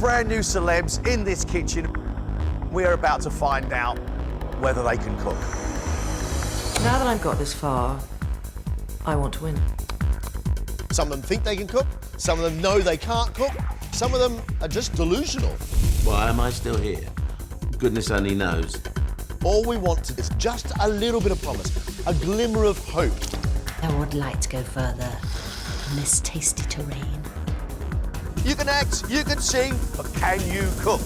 brand new celebs in this kitchen. We're about to find out whether they can cook. Now that I've got this far, I want to win. Some of them think they can cook, some of them know they can't cook, some of them are just delusional. Why am I still here? Goodness only knows. All we want is just a little bit of promise, a glimmer of hope. I would like to go further in this tasty terrain. You can act, you can sing, but can you cook?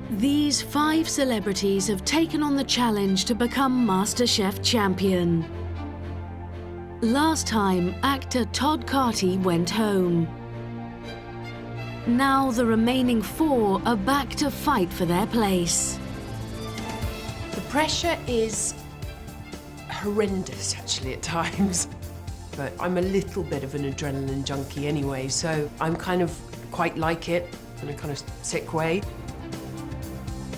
These 5 celebrities have taken on the challenge to become MasterChef champion. Last time, actor Todd Carty went home. Now the remaining 4 are back to fight for their place. The pressure is horrendous, actually, at times. But I'm a little bit of an adrenaline junkie anyway, so I'm kind of quite like it in a kind of sick way.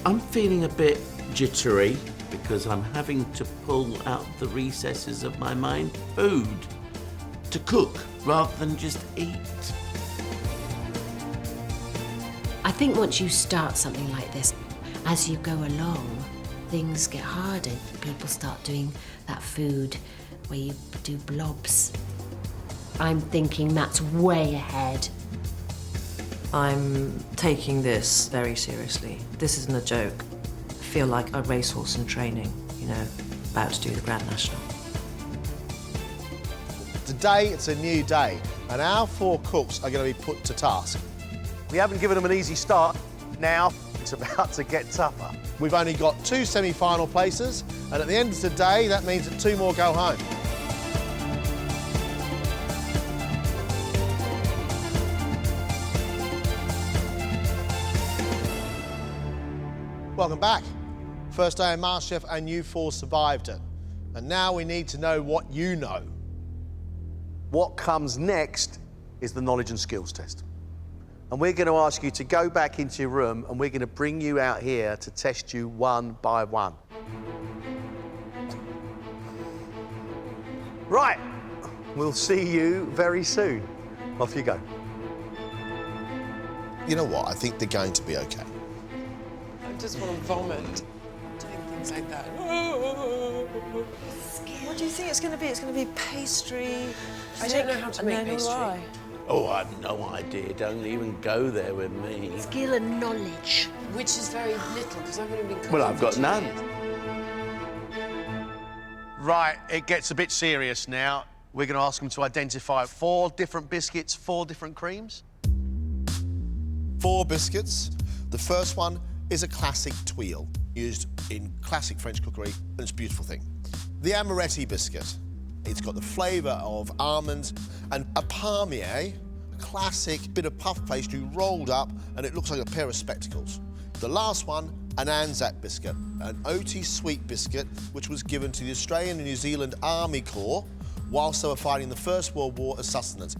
I'm feeling a bit jittery because I'm having to pull out the recesses of my mind food to cook rather than just eat. I think once you start something like this, as you go along, things get harder. People start doing that food where you do blobs. I'm thinking that's way ahead. I'm taking this very seriously. This isn't a joke. I feel like a racehorse in training, you know, about to do the Grand National. Today, it's a new day, and our 4 cooks are going to be put to task. We haven't given them an easy start. Now, it's about to get tougher. We've only got 2 semi-final places, and at the end of the day, that means that 2 more go home. Welcome back. First day of MasterChef and you 4 survived it. And now we need to know what you know. What comes next is the knowledge and skills test. And we're going to ask you to go back into your room and we're going to bring you out here to test you one by one. Right, we'll see you very soon. Off you go. You know what? I think they're going to be okay. I just want to vomit, doing things like that. What do you think it's going to be? It's going to be pastry. I don't know how to make pastry. Oh, I've no idea. Don't even go there with me. Skill and knowledge. Which is very little, because I've only been cooking Well, I've for got 2 none. years. Right, it gets a bit serious now. We're going to ask them to identify 4 different biscuits, 4 different creams. 4 biscuits. The first one is a classic tuile, used in classic French cookery, and it's a beautiful thing. The Amoretti biscuit. It's got the flavour of almonds, and a palmier, a classic bit of puff pastry rolled up, and it looks like a pair of spectacles. The last one, an Anzac biscuit, an oaty sweet biscuit, which was given to the Australian and New Zealand Army Corps whilst they were fighting the First World War as sustenance.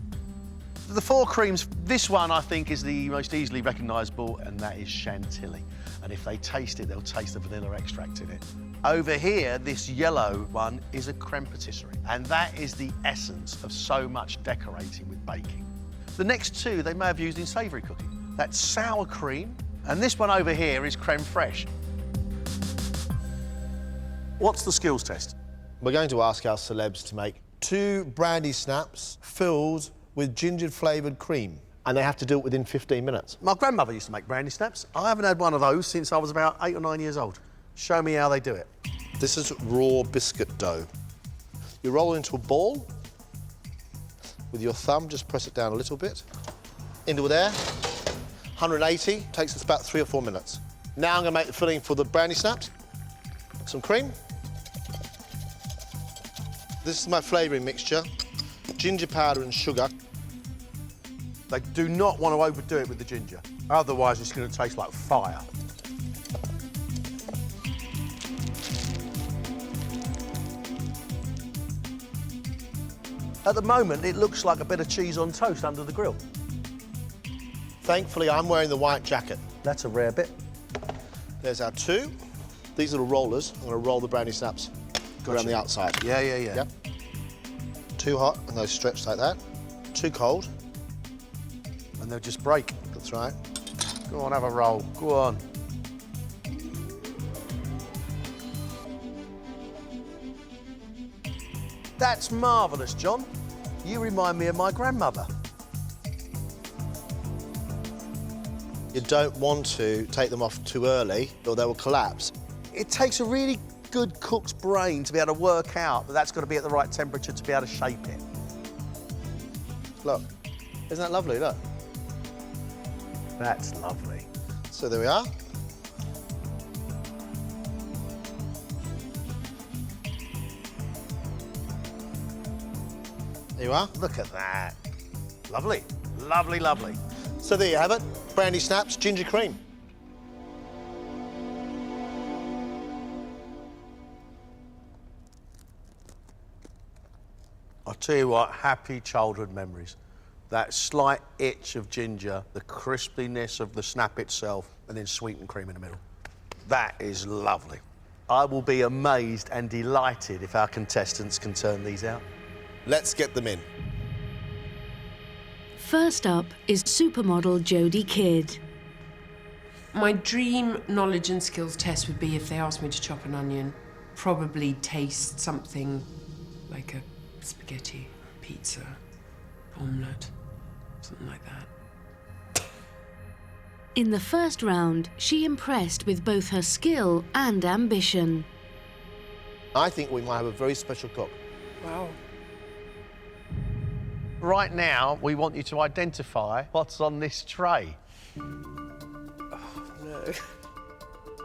The 4 creams, this one I think is the most easily recognisable, and that is Chantilly. And if they taste it, they'll taste the vanilla extract in it. Over here, this yellow one is a creme patisserie, and that is the essence of so much decorating with baking. The next 2 they may have used in savoury cooking. That's sour cream, and this one over here is creme fraiche. What's the skills test? We're going to ask our celebs to make 2 brandy snaps filled with ginger-flavoured cream, and they have to do it within 15 minutes. My grandmother used to make brandy snaps. I haven't had one of those since I was about 8 or 9 years old. Show me how they do it. This is raw biscuit dough. You roll it into a ball. With your thumb, just press it down a little bit. Into there. 180, takes us about 3 or 4 minutes. Now I'm going to make the filling for the brandy snaps. Some cream. This is my flavouring mixture. Ginger powder and sugar. They do not want to overdo it with the ginger. Otherwise, it's going to taste like fire. At the moment, it looks like a bit of cheese on toast under the grill. Thankfully, I'm wearing the white jacket. That's a rare bit. There's our 2. These are the rollers. I'm going to roll the brandy snaps around the outside. Yeah. Yep. Too hot and those stretch like that. Too cold. And they'll just break. That's right. Go on, have a roll. Go on. That's marvellous, John. You remind me of my grandmother. You don't want to take them off too early or they will collapse. It takes a really good cook's brain to be able to work out that that's got to be at the right temperature to be able to shape it. Look, isn't that lovely? Look. That's lovely. So there we are. There you are. Look at that. Lovely. Lovely, lovely. So there you have it. Brandy snaps, ginger cream. I'll tell you what, happy childhood memories. That slight itch of ginger, the crispiness of the snap itself, and then sweetened cream in the middle. That is lovely. I will be amazed and delighted if our contestants can turn these out. Let's get them in. First up is supermodel Jodie Kidd. My dream knowledge and skills test would be if they asked me to chop an onion, probably taste something like a spaghetti, pizza, omelette, something like that. In the first round, she impressed with both her skill and ambition. I think we might have a very special cook. Wow. Right now, we want you to identify what's on this tray. No.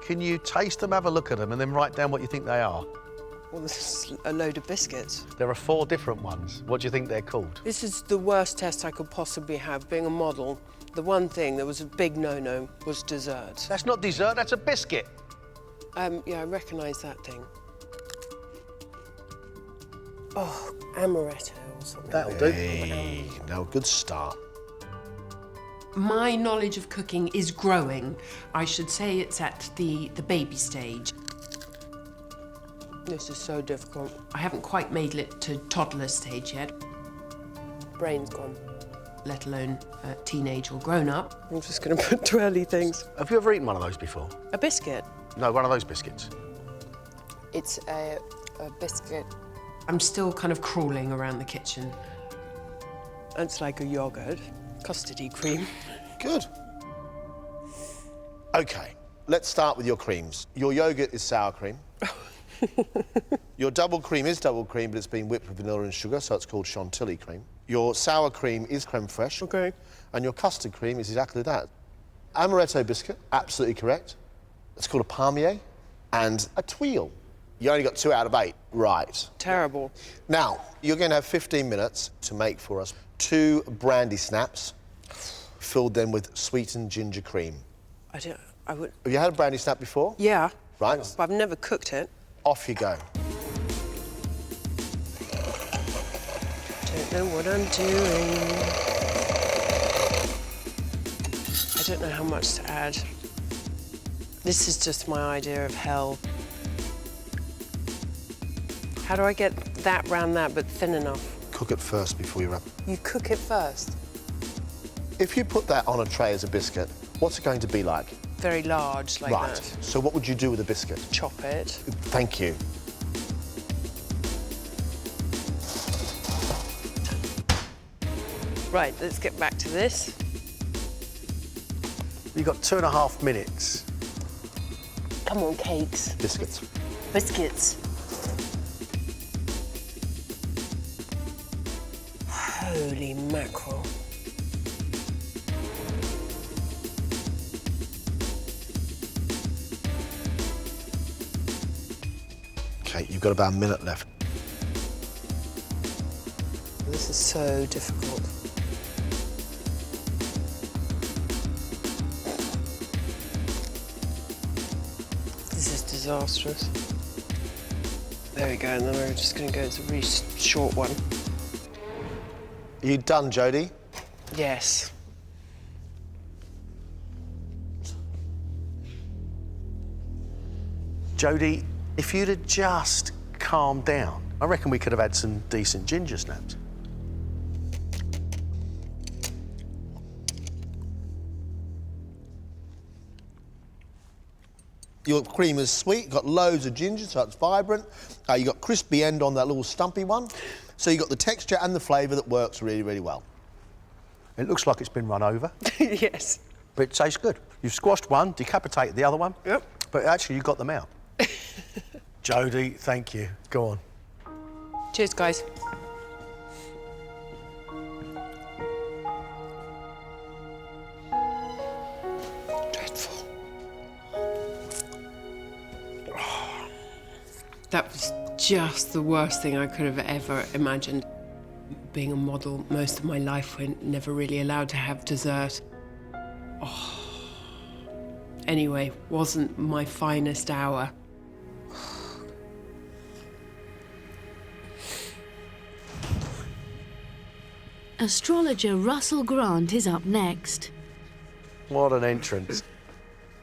Can you taste them, have a look at them, and then write down what you think they are? Well, this is a load of biscuits. There are 4 different ones. What do you think they're called? This is the worst test I could possibly have. Being a model, the one thing that was a big no-no was dessert. That's not dessert, that's a biscuit. Yeah, I recognise that thing. Oh, Amoretti or something. That'll do. Hey, no, good start. My knowledge of cooking is growing. I should say it's at the baby stage. This is so difficult. I haven't quite made it to toddler stage yet, Brain's gone. let alone teenage or grown up. I'm just going to put twirly things. Have you ever eaten one of those before? A biscuit. No, one of those biscuits. It's a biscuit. I'm still kind of crawling around the kitchen. It's like a yogurt. Custardy cream. Good. OK, let's start with your creams. Your yoghurt is sour cream. Your double cream is double cream, but it's been whipped with vanilla and sugar, so it's called chantilly cream. Your sour cream is creme fraiche. OK. And your custard cream is exactly that. Amaretto biscuit, absolutely correct. It's called a palmier and a tuile. You only got 2 out of 8. Right. Terrible. Now, you're going to have 15 minutes to make for us 2 brandy snaps, filled them with sweetened ginger cream. I would... Have you had a brandy snap before? Yeah. Right. But I've never cooked it. Off you go. Don't know what I'm doing. I don't know how much to add. This is just my idea of hell. How do I get that round that, but thin enough? Cook it first before you wrap. You cook it first. If you put that on a tray as a biscuit, what's it going to be like? Very large, like Right. that. So what would you do with a biscuit? Chop it. Thank you. Right, let's get back to this. You've got 2.5 minutes. Come on, cakes. Biscuits. Biscuits. Holy mackerel. OK, you've got about a minute left. This is so difficult. This is disastrous. There we go, and then we're just going to go, it's a really short one. Are you done, Jodie? Yes. Jodie, if you'd have just calmed down. I reckon we could have had some decent ginger snaps. Your cream is sweet, got loads of ginger, so it's vibrant. You got crispy end on that little stumpy one. So you got the texture and the flavour that works really, really well. It looks like it's been run over, Yes. but it tastes good. You've squashed one, decapitated the other one. Yep. But actually, you got them out. Jodie, thank you. Go on. Cheers, guys. Dreadful. That was just the worst thing I could have ever imagined. Being a model most of my life, we're never really allowed to have dessert. Oh. Anyway, wasn't my finest hour. Astrologer Russell Grant is up next. What an entrance.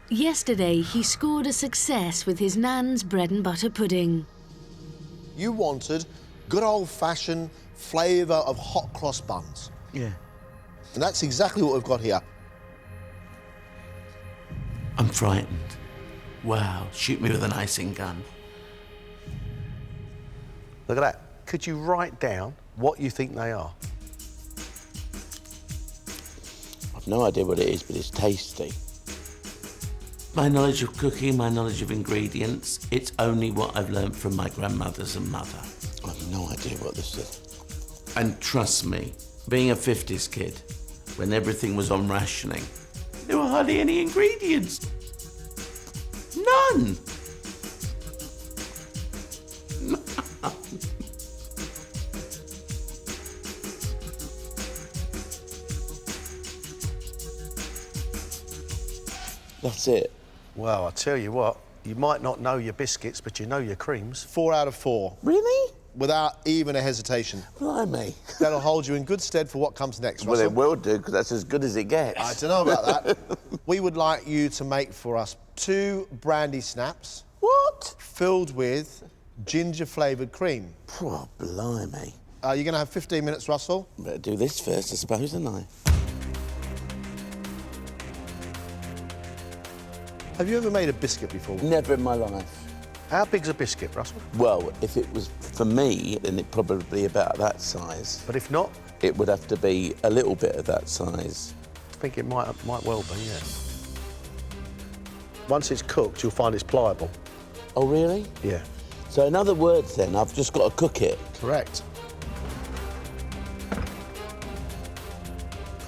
Yesterday, he scored a success with his nan's bread and butter pudding. You wanted good old-fashioned flavour of hot cross buns. Yeah. And that's exactly what we've got here. I'm frightened. Wow, shoot me with an icing gun. Look at that. Could you write down what you think they are? I've no idea what it is, but it's tasty. My knowledge of cooking, my knowledge of ingredients, it's only what I've learned from my grandmothers and mother. I've no idea what this is. And trust me, being a 50s kid, when everything was on rationing, there were hardly any ingredients. None. That's it. Well, I tell you what, you might not know your biscuits, but you know your creams. 4 out of 4. Really? Without even a hesitation. Blimey. That'll hold you in good stead for what comes next, Well, Russell. it will do, because that's as good as it gets. I don't know about that. We would like you to make for us 2 brandy snaps. What? Filled with ginger-flavoured cream. Oh, blimey. You're going to have 15 minutes, Russell. Better do this first, I suppose, don't I? Have you ever made a biscuit before? Never in my life. How big's a biscuit, Russell? Well, if it was for me, then it'd probably about that size. But if not, It would have to be a little bit of that size. I think it might well be, yeah. Once it's cooked, you'll find it's pliable. Oh, really? Yeah. So in other words, then, I've just got to cook it. Correct.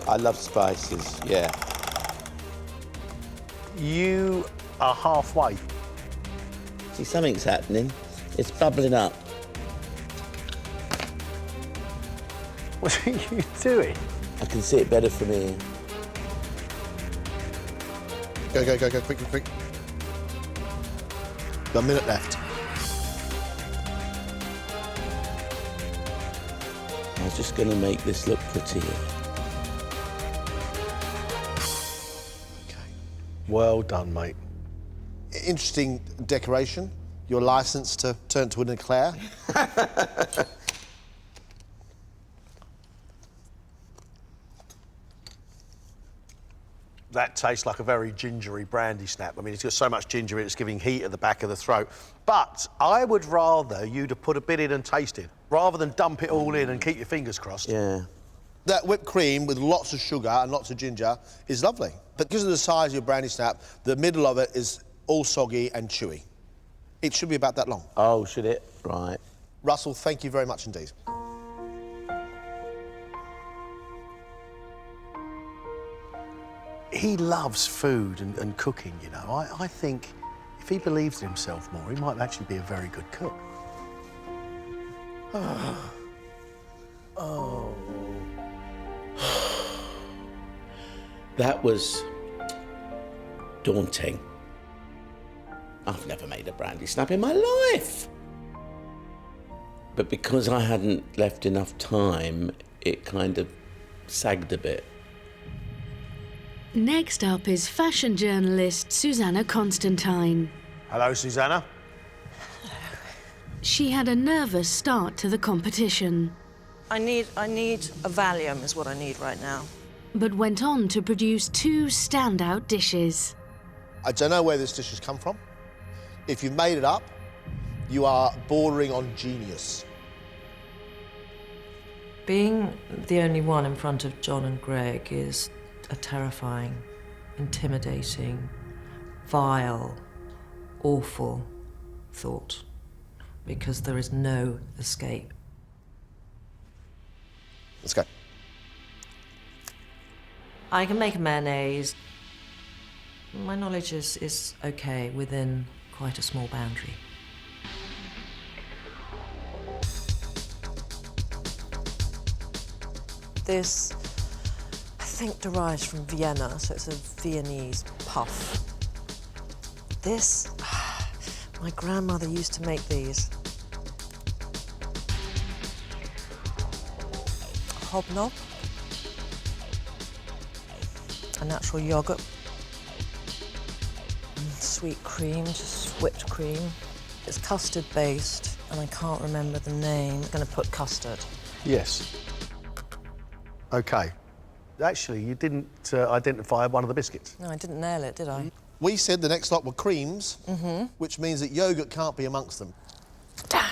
I love spices, yeah. You are halfway. See, something's happening. It's bubbling up. What are you doing? I can see it better from here. Go, quick. Got a minute left. I was just going to make this look prettier. Well done, mate. Interesting decoration. Your licence to turn to an eclair. That tastes like a very gingery brandy snap. I mean, it's got so much ginger in it, it's giving heat at the back of the throat. But I would rather you to put a bit in and taste it, rather than dump it all in and keep your fingers crossed. Yeah. That whipped cream with lots of sugar and lots of ginger is lovely. But because of the size of your brandy snap, the middle of it is all soggy and chewy. It should be about that long. Oh, should it? Right. Russell, thank you very much indeed. He loves food and cooking, you know. I think if he believes in himself more, he might actually be a very good cook. Oh. That was daunting. I've never made a brandy snap in my life. But because I hadn't left enough time, it kind of sagged a bit. Next up is fashion journalist Susanna Constantine. Hello, Susanna. she had a nervous start to the competition, I need a Valium is what I need right now. but went on to produce 2 standout dishes. I don't know where this dish has come from. If you've made it up, you are bordering on genius. Being the only one in front of John and Greg is a terrifying, intimidating, vile, awful thought, because there is no escape. Let's go. I can make a mayonnaise. My knowledge is okay within quite a small boundary. This, I think, derives from Vienna, so it's a Viennese puff. This, my grandmother used to make these. Hobnob. A natural yogurt. Sweet cream, just whipped cream. It's custard based, and I can't remember the name. I'm gonna put custard. Yes. OK. Actually, you didn't identify one of the biscuits. No, I didn't nail it, did I? We said the next lot were creams, which means that yogurt can't be amongst them. Damn.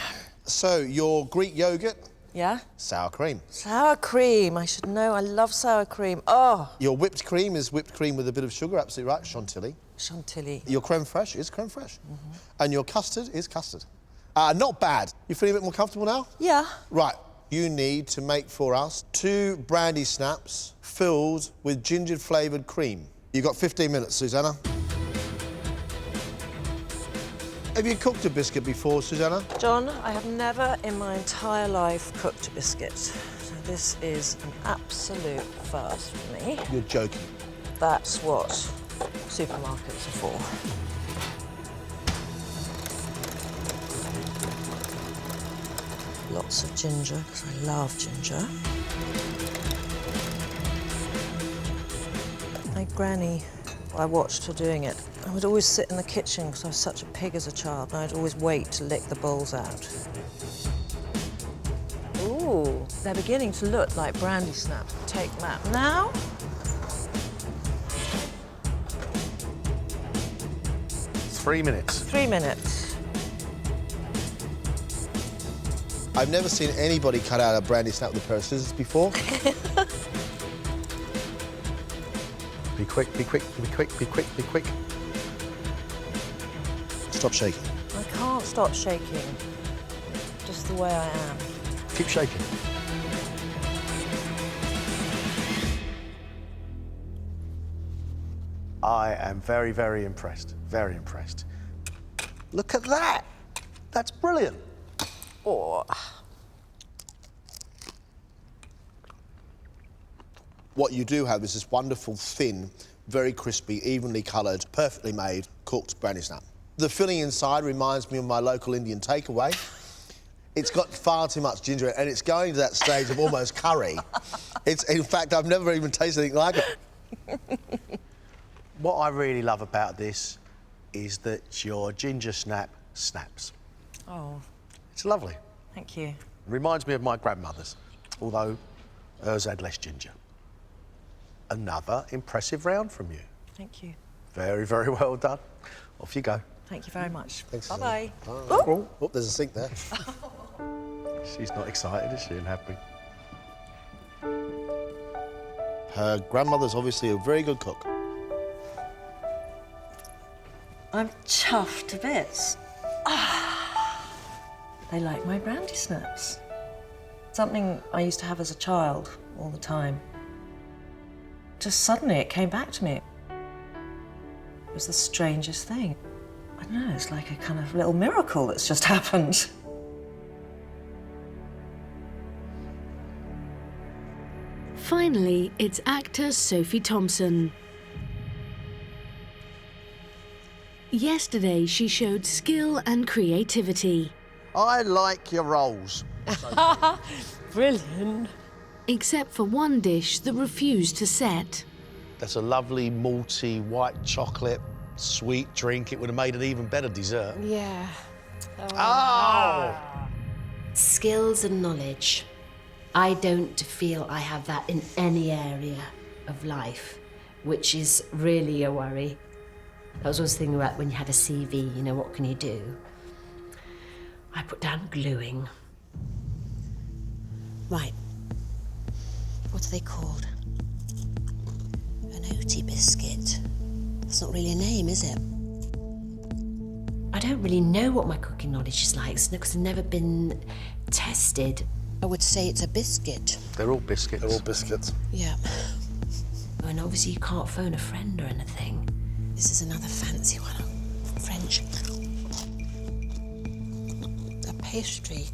So, your Greek yogurt, Yeah? sour cream. Sour cream, I should know. I love sour cream. Oh, Your whipped cream is whipped cream with a bit of sugar, absolutely right, chantilly. chantilly. Your creme fraiche is creme fraiche. And your custard is custard. Not bad. You feeling a bit more comfortable now? Yeah. Right. You need to make for us 2 brandy snaps filled with ginger-flavoured cream. You've got 15 minutes, Susanna. Have you cooked a biscuit before, Susanna? John, I have never in my entire life cooked a biscuit. So this is an absolute first for me. You're joking. That's what supermarkets are for. Lots of ginger, because I love ginger. My granny, I watched her doing it. I would always sit in the kitchen because I was such a pig as a child, and I'd always wait to lick the bowls out. Ooh, they're beginning to look like brandy snaps. Take that now. Three minutes. 3 minutes. I've never seen anybody cut out a brandy snap with a pair of scissors before. Be quick, be quick, be quick, be quick, be quick. Stop shaking. I can't stop shaking, just the way I am. Keep shaking. I am very, very impressed. Very impressed. Look at that. That's brilliant. Oh. What you do have is this wonderful, thin, very crispy, evenly coloured, perfectly made, cooked brandy snap. The filling inside reminds me of my local Indian takeaway. It's got far too much ginger and it's going to that stage of almost curry. In fact, I've never even tasted anything like it. What I really love about this is that your ginger snap snaps. Oh, It's lovely. thank you. Reminds me of my grandmother's, although hers had less ginger. Another impressive round from you. Thank you. Very, very well done. Off you go. Thank you very much. Thanks, Bye-bye. Oh, there's a sink there. She's not excited, is she, and happy? Her grandmother's obviously a very good cook. I'm chuffed to bits. They like my brandy snaps. Something I used to have as a child all the time. Just suddenly it came back to me. It was the strangest thing. I don't know, it's like a kind of little miracle that's just happened. Finally, it's actor Sophie Thompson. Yesterday, she showed skill and creativity. I like your rolls. Brilliant. Except for one dish that refused to set. That's a lovely malty white chocolate sweet drink. It would have made an even better dessert. Yeah. Oh! Skills and knowledge. I don't feel I have that in any area of life, which is really a worry. I was always thinking about when you had a CV, you know, what can you do? I put down gluing. Right. What are they called? An OT biscuit. That's not really a name, is it? I don't really know what my cooking knowledge is like because I've never been tested. I would say it's a biscuit. They're all biscuits. They're all biscuits. Yeah. And obviously you can't phone a friend or anything. This is another fancy one. French. A pastry,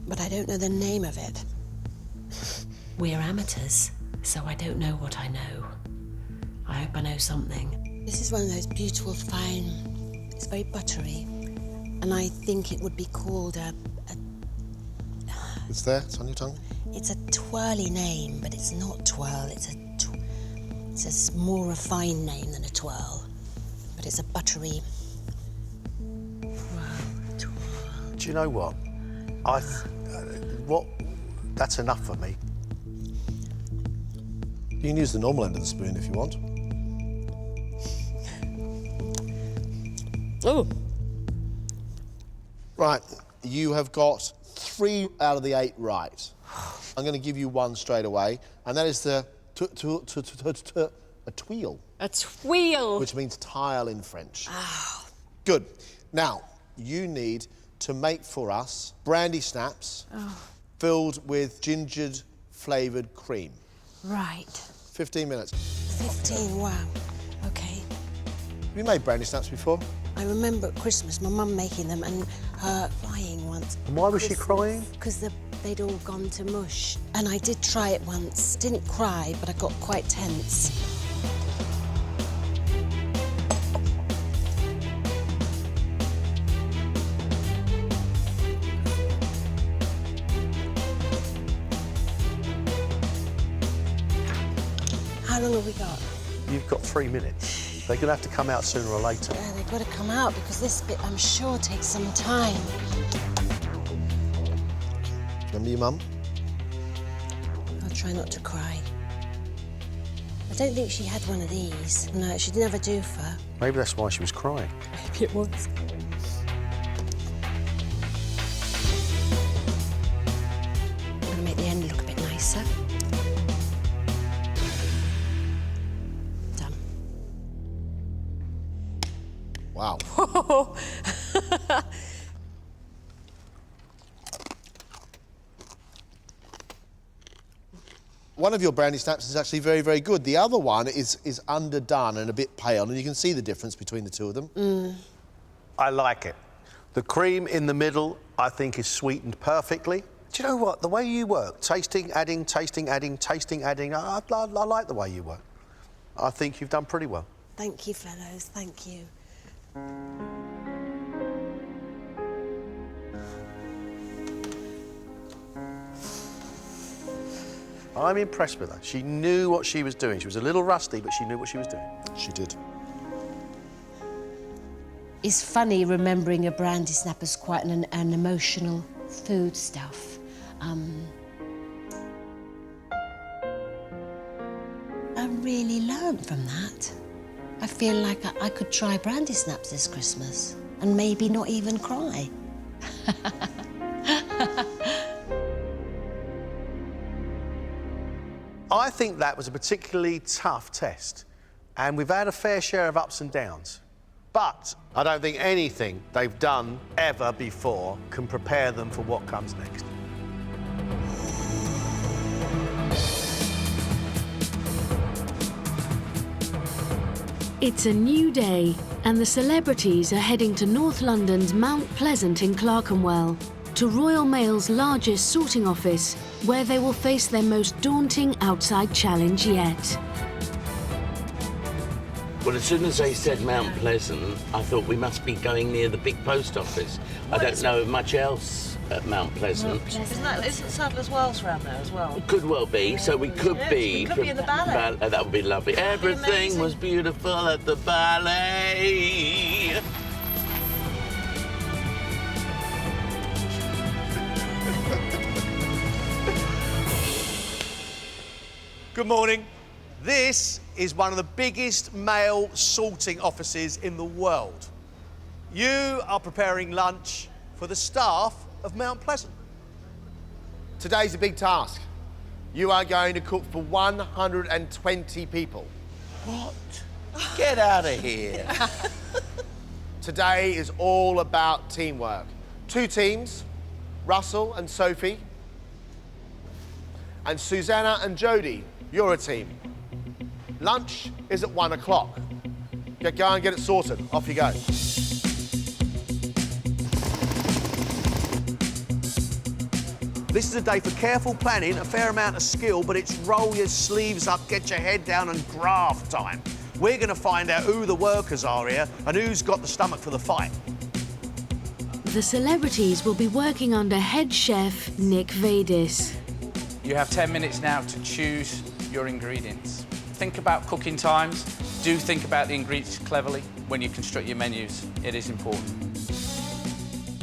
but I don't know the name of it. We're amateurs, so I don't know what I know. I hope I know something. This is one of those beautiful, fine, it's very buttery, and I think it would be called a It's there, it's on your tongue. it's a twirly name, but it's not twirl, it's a more refined name than a twirl, but it's a buttery twirl. Do you know what? That's enough for me. You can use the normal end of the spoon if you want. Oh. Right, you have got 3 out of the 8 right. I'm going to give you one straight away, and that is the a tweel, A tweel. which means tile in French. Good. Now, you need to make for us brandy snaps filled with gingered flavoured cream. Right. 15 minutes. 15, wow. Okay. Have you made brandy snaps before? I remember at Christmas my mum making them and her crying once. And why was she crying? Because they'd all gone to mush. And I did try it once. Didn't cry, but I got quite tense. How long have we got? You've got 3 minutes. They're going to have to come out sooner or later. Yeah, they've got to come out because this bit, I'm sure, takes some time. Remember your mum? I'll try not to cry. I don't think she had one of these. No, she'd never do for. Maybe that's why she was crying. Maybe it was. I'm going to make the end look a bit nicer. Done. Wow. One of your brandy snaps is actually very, very good. The other one is underdone and a bit pale, and you can see the difference between the two of them. I like it. The cream in the middle, I think, is sweetened perfectly. Do you know what? The way you work, tasting, adding, tasting, adding, tasting, adding, I like the way you work. I think you've done pretty well. Thank you, fellows. Thank you. I'm impressed with her. She knew what she was doing. She was a little rusty, but she knew what she was doing. She did. It's funny remembering a brandy snap as quite an emotional food stuff. I really learned from that. I feel like I could try brandy snaps this Christmas and maybe not even cry. I think that was a particularly tough test, and we've had a fair share of ups and downs. But I don't think anything they've done ever before can prepare them for what comes next. It's a new day, and the celebrities are heading to North London's Mount Pleasant in Clerkenwell, to Royal Mail's largest sorting office, where they will face their most daunting outside challenge yet. Well, as soon as they said Mount Pleasant, I thought we must be going near the big post office. I don't know much else at Mount Pleasant. Isn't Sadler's Wells around there as well? Could well be, so we could be... We could be in the ballet. That would be lovely. That'd be Everything amazing. was beautiful at the ballet. Good morning. This is one of the biggest male sorting offices in the world. You are preparing lunch for the staff of Mount Pleasant. Today's a big task. You are going to cook for 120 people. What? Get out of here. Today is all about teamwork. 2 teams, Russell and Sophie. And Susanna and Jodie, you're a team. Lunch is at 1 o'clock. Go and get it sorted. Off you go. This is a day for careful planning, a fair amount of skill, but it's roll your sleeves up, get your head down and graft time. We're going to find out who the workers are here and who's got the stomach for the fight. The celebrities will be working under head chef Nick Vadis. You have 10 minutes now to choose your ingredients. Think about cooking times. Do think about the ingredients cleverly when you construct your menus. It is important.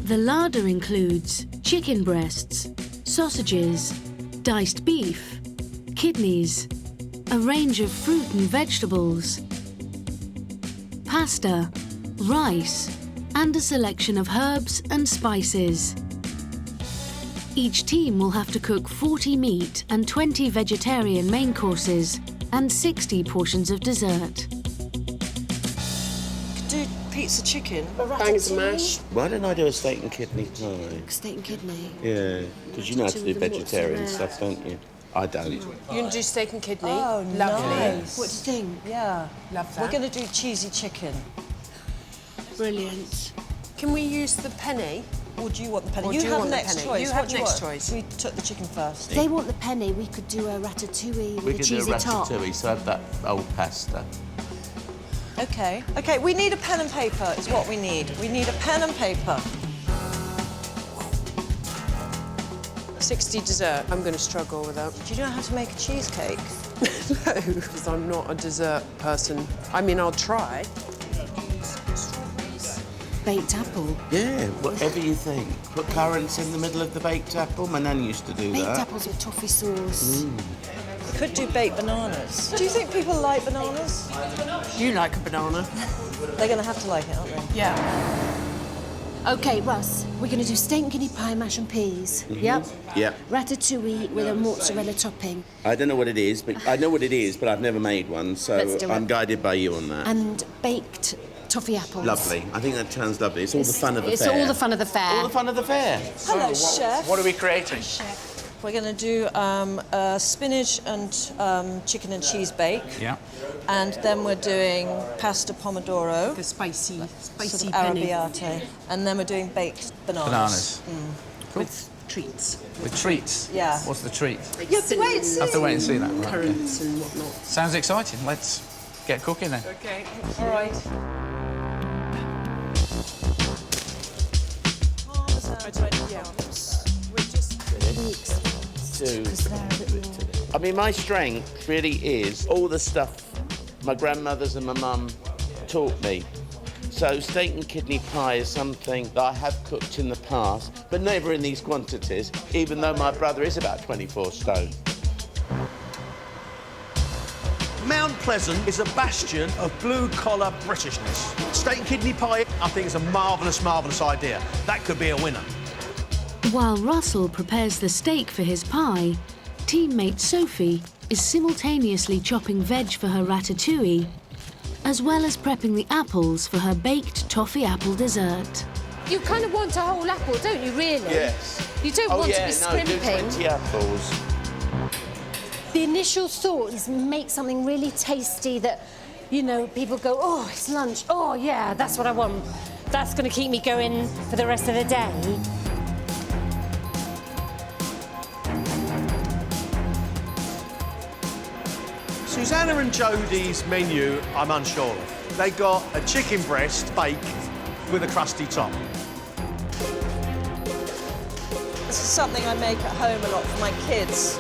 The larder includes chicken breasts, sausages, diced beef, kidneys, a range of fruit and vegetables, pasta, rice, and a selection of herbs and spices. Each team will have to cook 40 meat and 20 vegetarian main courses and 60 portions of dessert. Could do pizza chicken. Bangs and mash. Why don't I do a steak and kidney pie? Steak and kidney. Yeah, because you know how to do vegetarian stuff, don't you? I don't. You can do steak and kidney. Oh, lovely. nice. What do you think? Yeah. Love that. We're going to do cheesy chicken. Brilliant. Can we use the penny? Or do you want the penny? Or You do you have want the next penny? choice. You What have do next want? choice. We took the chicken first. If they want the penny, we could do a ratatouille with We a could do a cheesy top. ratatouille, so have that old pasta. Okay. Okay, we need a pen and paper is what we need. We need a pen and paper. 60 dessert. I'm going to struggle with that. Do you know how to make a cheesecake? No, because I'm not a dessert person. I mean, I'll try. Baked apple. Yeah, whatever you think. Put currants in the middle of the baked apple. My nan used to do Baked that. apples with toffee sauce. We could do baked bananas. Do you think people like bananas? You like a banana? They're going to have to like it, aren't they? Yeah. OK, Russ, we're going to do steak and kidney pie, mash and peas. Yep. Yeah. Ratatouille with a mozzarella topping. I don't know what it is, but I know what it is, but I've never made one, so Let's do I'm it. guided by you on that. And baked toffee apples. Lovely. I think that sounds lovely. It's all the fun of the It's fair. all the fun of the fair. All the fun of the fair. Hello, chef. What are we creating? We're going to do spinach and chicken and cheese bake. Yeah. And then we're doing pasta pomodoro. The spicy Sort of penny. arrabbiata. And then we're doing baked bananas. With treats. With treats? Yeah. What's the treat? You have to wait and see. Have to wait and see that. Right, okay. Currants and whatnot. Sounds exciting. Let's get cooking then. OK. All right. I mean, my strength really is all the stuff my grandmothers and my mum taught me. So steak and kidney pie is something that I have cooked in the past, but never in these quantities, even though my brother is about 24 stone. Mount Pleasant is a bastion of blue-collar Britishness. Steak and kidney pie, I think, is a marvellous, marvellous idea. That could be a winner. While Russell prepares the steak for his pie, teammate Sophie is simultaneously chopping veg for her ratatouille, as well as prepping the apples for her baked toffee apple dessert. You kind of want a whole apple, don't you, really? Yes. You don't Oh want yeah, to be no, do scrimping. 20 apples. The initial thought is make something really tasty that, you know, people go, oh, it's lunch. Oh, yeah, that's what I want. That's going to keep me going for the rest of the day. Susanna and Jodie's menu, I'm unsure of. They got a chicken breast baked with a crusty top. This is something I make at home a lot for my kids.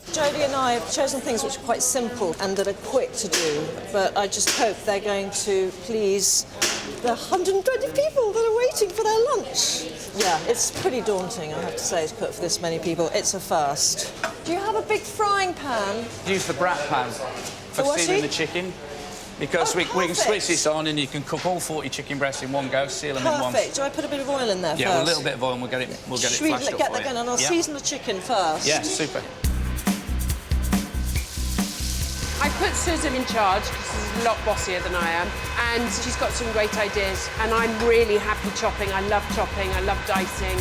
Jodie and I have chosen things which are quite simple and that are quick to do, but I just hope they're going to please the 120 people that are waiting for their lunch. Yeah, it's pretty daunting, I have to say, to cook for this many people. It's a first. Do you have a big frying pan? Use the brat pan for sealing the chicken. Because we can switch this on and you can cook all 40 chicken breasts in one go, seal them in one. Perfect. Do I put a bit of oil in there first? Yeah, well, a little bit of oil and we'll get it flashed up Should we get that for going? you. And I'll season the chicken first. Yeah, super. I put Susan in charge because she's a lot bossier than I am, and she's got some great ideas, and I'm really happy chopping. I love chopping, I love dicing.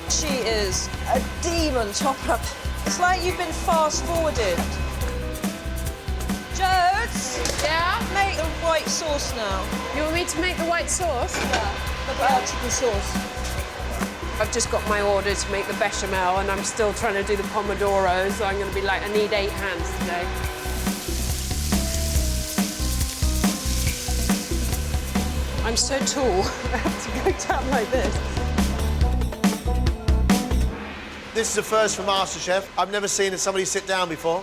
She is a demon chopper. It's like you've been fast-forwarded. Jodes? Yeah? Make the white sauce now. You want me to make the white sauce? Yeah, the chicken sauce. I've just got my order to make the bechamel, and I'm still trying to do the pomodoro, so I'm going to be like, I need 8 hands today. I'm so tall, I have to go down like this. This is a first for MasterChef. I've never seen somebody sit down before.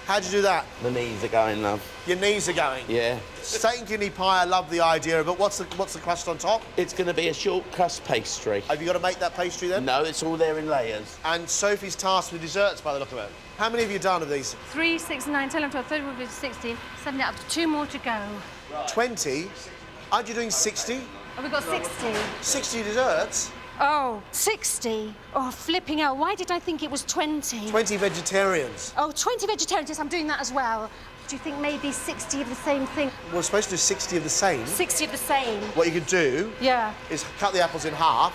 How'd you do that? The knees are going, love. Your knees are going. Yeah. Steak and kidney pie, I love the idea of it. What's the crust on top? It's going to be a short crust pastry. Have you got to make that pastry then? No, it's all there in layers. And Sophie's tasked with desserts by the look of it. How many have you done of these? 3, 6, 9, 10, 12, 13, 14, 16, 17, up to 2 more to go. 20? Aren't you doing 60? Oh, we've got 60. 60 desserts? Oh, 60. Oh, flipping out. Why did I think it was 20? 20 vegetarians. Oh, 20 vegetarians. Yes, I'm doing that as well. Do you think maybe 60 of the same thing? We're supposed to do 60 of the same. 60 of the same. What you could do is cut the apples in half,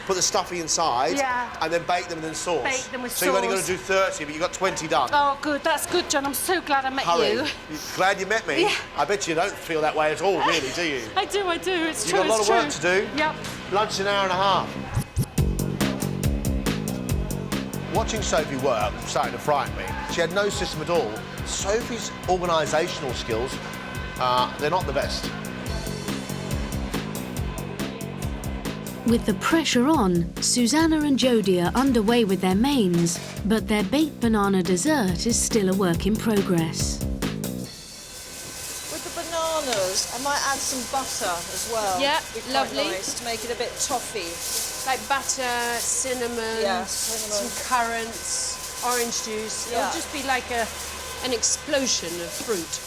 put the stuffing inside, and then bake them and then sauce. Bake them with so you've only got sauce. to do 30, but you've got 20 done. Oh, good. That's good, John. I'm so glad I met Hurry. you. Glad you met me? Yeah. I bet you don't feel that way at all, really, do you? I do. It's You've true. got a lot of work to do. Yep. Lunch in an hour and a half. Watching Sophie work started to frighten me. She had no system at all. Sophie's organisational skills, they're not the best. With the pressure on, Susanna and Jodie are underway with their mains, but their baked banana dessert is still a work in progress. With the bananas, I might add some butter as well. Yeah, Be quite lovely. Nice to make it a bit toffee. Like butter, cinnamon, cinnamon. some currants, orange juice. Yeah. It'll just be like an explosion of fruit.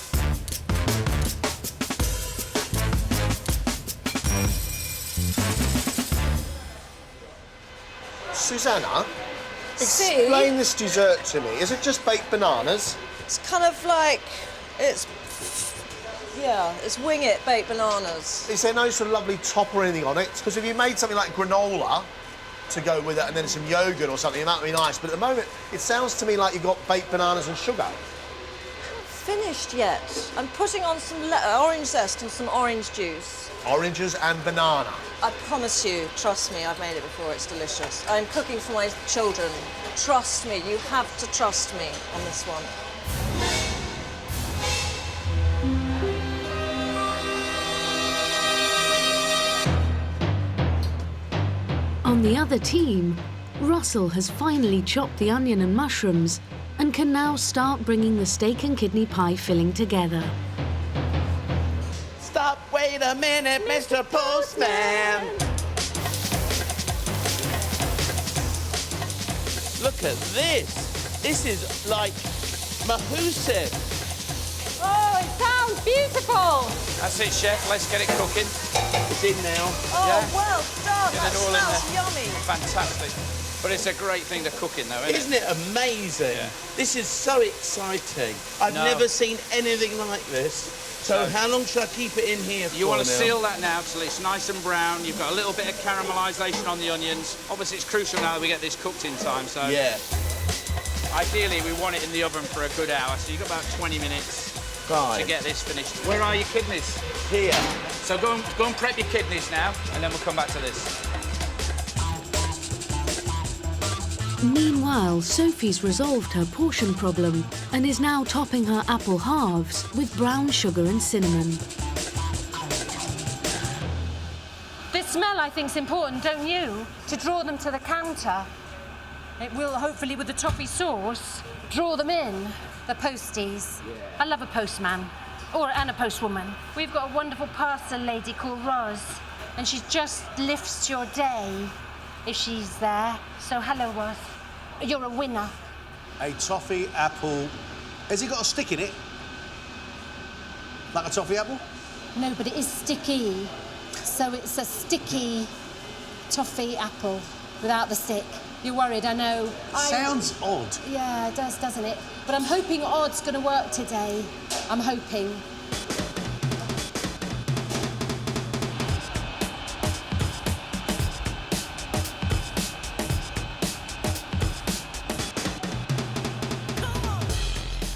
Susanna, explain this dessert to me. Is it just baked bananas? It's kind of like, it's wing it baked bananas. Is there no sort of lovely top or anything on it? Because if you made something like granola to go with it and then some yogurt or something, that would be nice. But at the moment, it sounds to me like you've got baked bananas and sugar. Finished yet. I'm putting on some orange zest and some orange juice. Oranges and banana. I promise you, trust me, I've made it before, it's delicious. I'm cooking for my children. Trust me, you have to trust me on this one. On the other team, Russell has finally chopped the onion and mushrooms and can now start bringing the steak and kidney pie filling together. Stop, wait a minute, Mr. Postman. Look at this. This is like Mahusiv. Oh, it sounds beautiful. That's it, chef. Let's get it cooking. It's in now. Oh, Yeah. well done. Get That it all in smells there. yummy. Fantastic. But it's a great thing to cook in, though, isn't Isn't it amazing? Yeah. This is so exciting. I've never seen anything like this. So how long should I keep it in here for? You want to now? seal that now till it's nice and brown. You've got a little bit of caramelisation on the onions. Obviously, it's crucial now that we get this cooked in time, so... Yeah. Ideally, we want it in the oven for a good hour, so you've got about 20 minutes Fine. to get this finished. Where are your kidneys? Here. So go and prep your kidneys now, and then we'll come back to this. Meanwhile, Sophie's resolved her portion problem and is now topping her apple halves with brown sugar and cinnamon. This smell, I think, is important, don't you? To draw them to the counter. It will, hopefully, with the toffee sauce, draw them in, the posties. I love a postman. and a postwoman. We've got a wonderful parcel lady called Roz, and she just lifts your day if she's there. So hello, Roz. You're a winner. A toffee apple. Has it got a stick in it? Like a toffee apple? No, but it is sticky. So it's a sticky toffee apple without the stick. You're worried, I know. Sounds odd. Yeah, it does, doesn't it? But I'm hoping odd's going to work today. I'm hoping.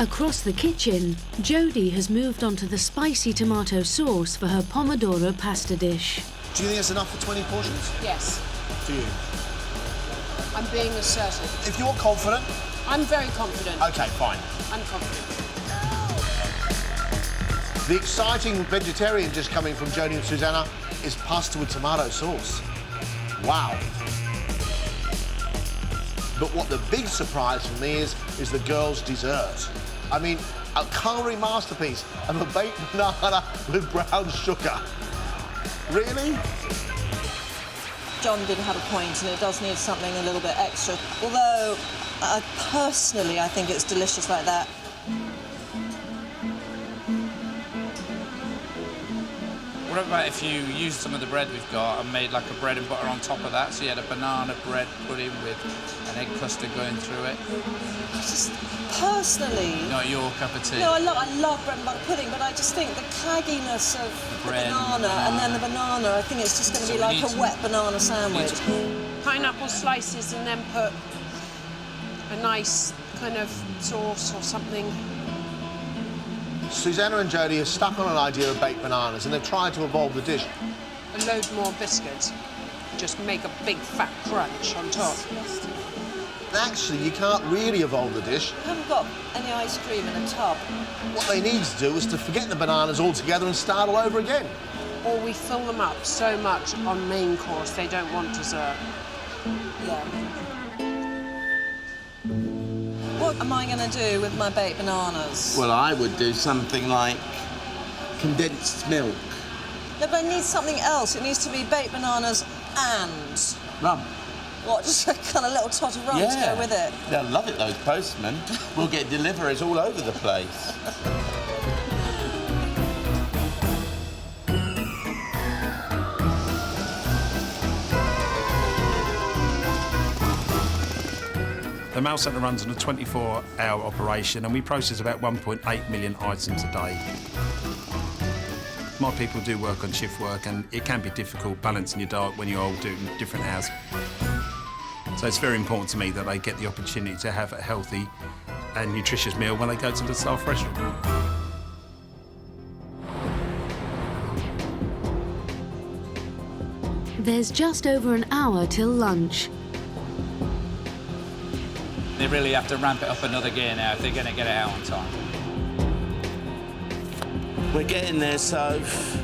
Across the kitchen, Jodie has moved on to the spicy tomato sauce for her pomodoro pasta dish. Do you think it's enough for 20 portions? Yes, Do you? I'm being assertive. If you're confident. I'm very confident. OK, fine. I'm confident. The exciting vegetarian dish coming from Jodie and Susanna is pasta with tomato sauce. Wow. But what the big surprise for me is the girls' dessert. I mean, a culinary masterpiece of a baked banana with brown sugar. Really? John did have a point, and it does need something a little bit extra. Although, personally, I think it's delicious like that. What about if you used some of the bread we've got and made like a bread and butter on top of that? So you had a banana bread pudding with an egg custard going through it. Just personally... Not your cup of tea. No, I love bread and butter pudding, but I just think the clagginess of the bread banana and then the banana, I think it's just going to be like a wet banana sandwich. Pineapple slices and then put a nice kind of sauce or something. Susanna and Jodie are stuck on an idea of baked bananas, and they've tried to evolve the dish. A load more biscuits. Just make a big fat crunch on top. Actually, you can't really evolve the dish. I haven't got any ice cream in a tub. What they need to do is to forget the bananas altogether and start all over again. Or we fill them up so much on main course they don't want dessert. Yeah. What am I going to do with my baked bananas? Well, I would do something like condensed milk. No, but I need something else. It needs to be baked bananas and... Rum. What, just a kind of little tot of rum to go with it? They'll love it, those postmen. We'll get deliveries all over the place. The Mail Centre runs on a 24-hour operation, and we process about 1.8 million items a day. My people do work on shift work, and it can be difficult balancing your diet when you're all doing different hours. So it's very important to me that they get the opportunity to have a healthy and nutritious meal when they go to the staff restaurant. There's just over an hour till lunch. They really have to ramp it up another gear now if they're going to get it out on time. We're getting there, Soph.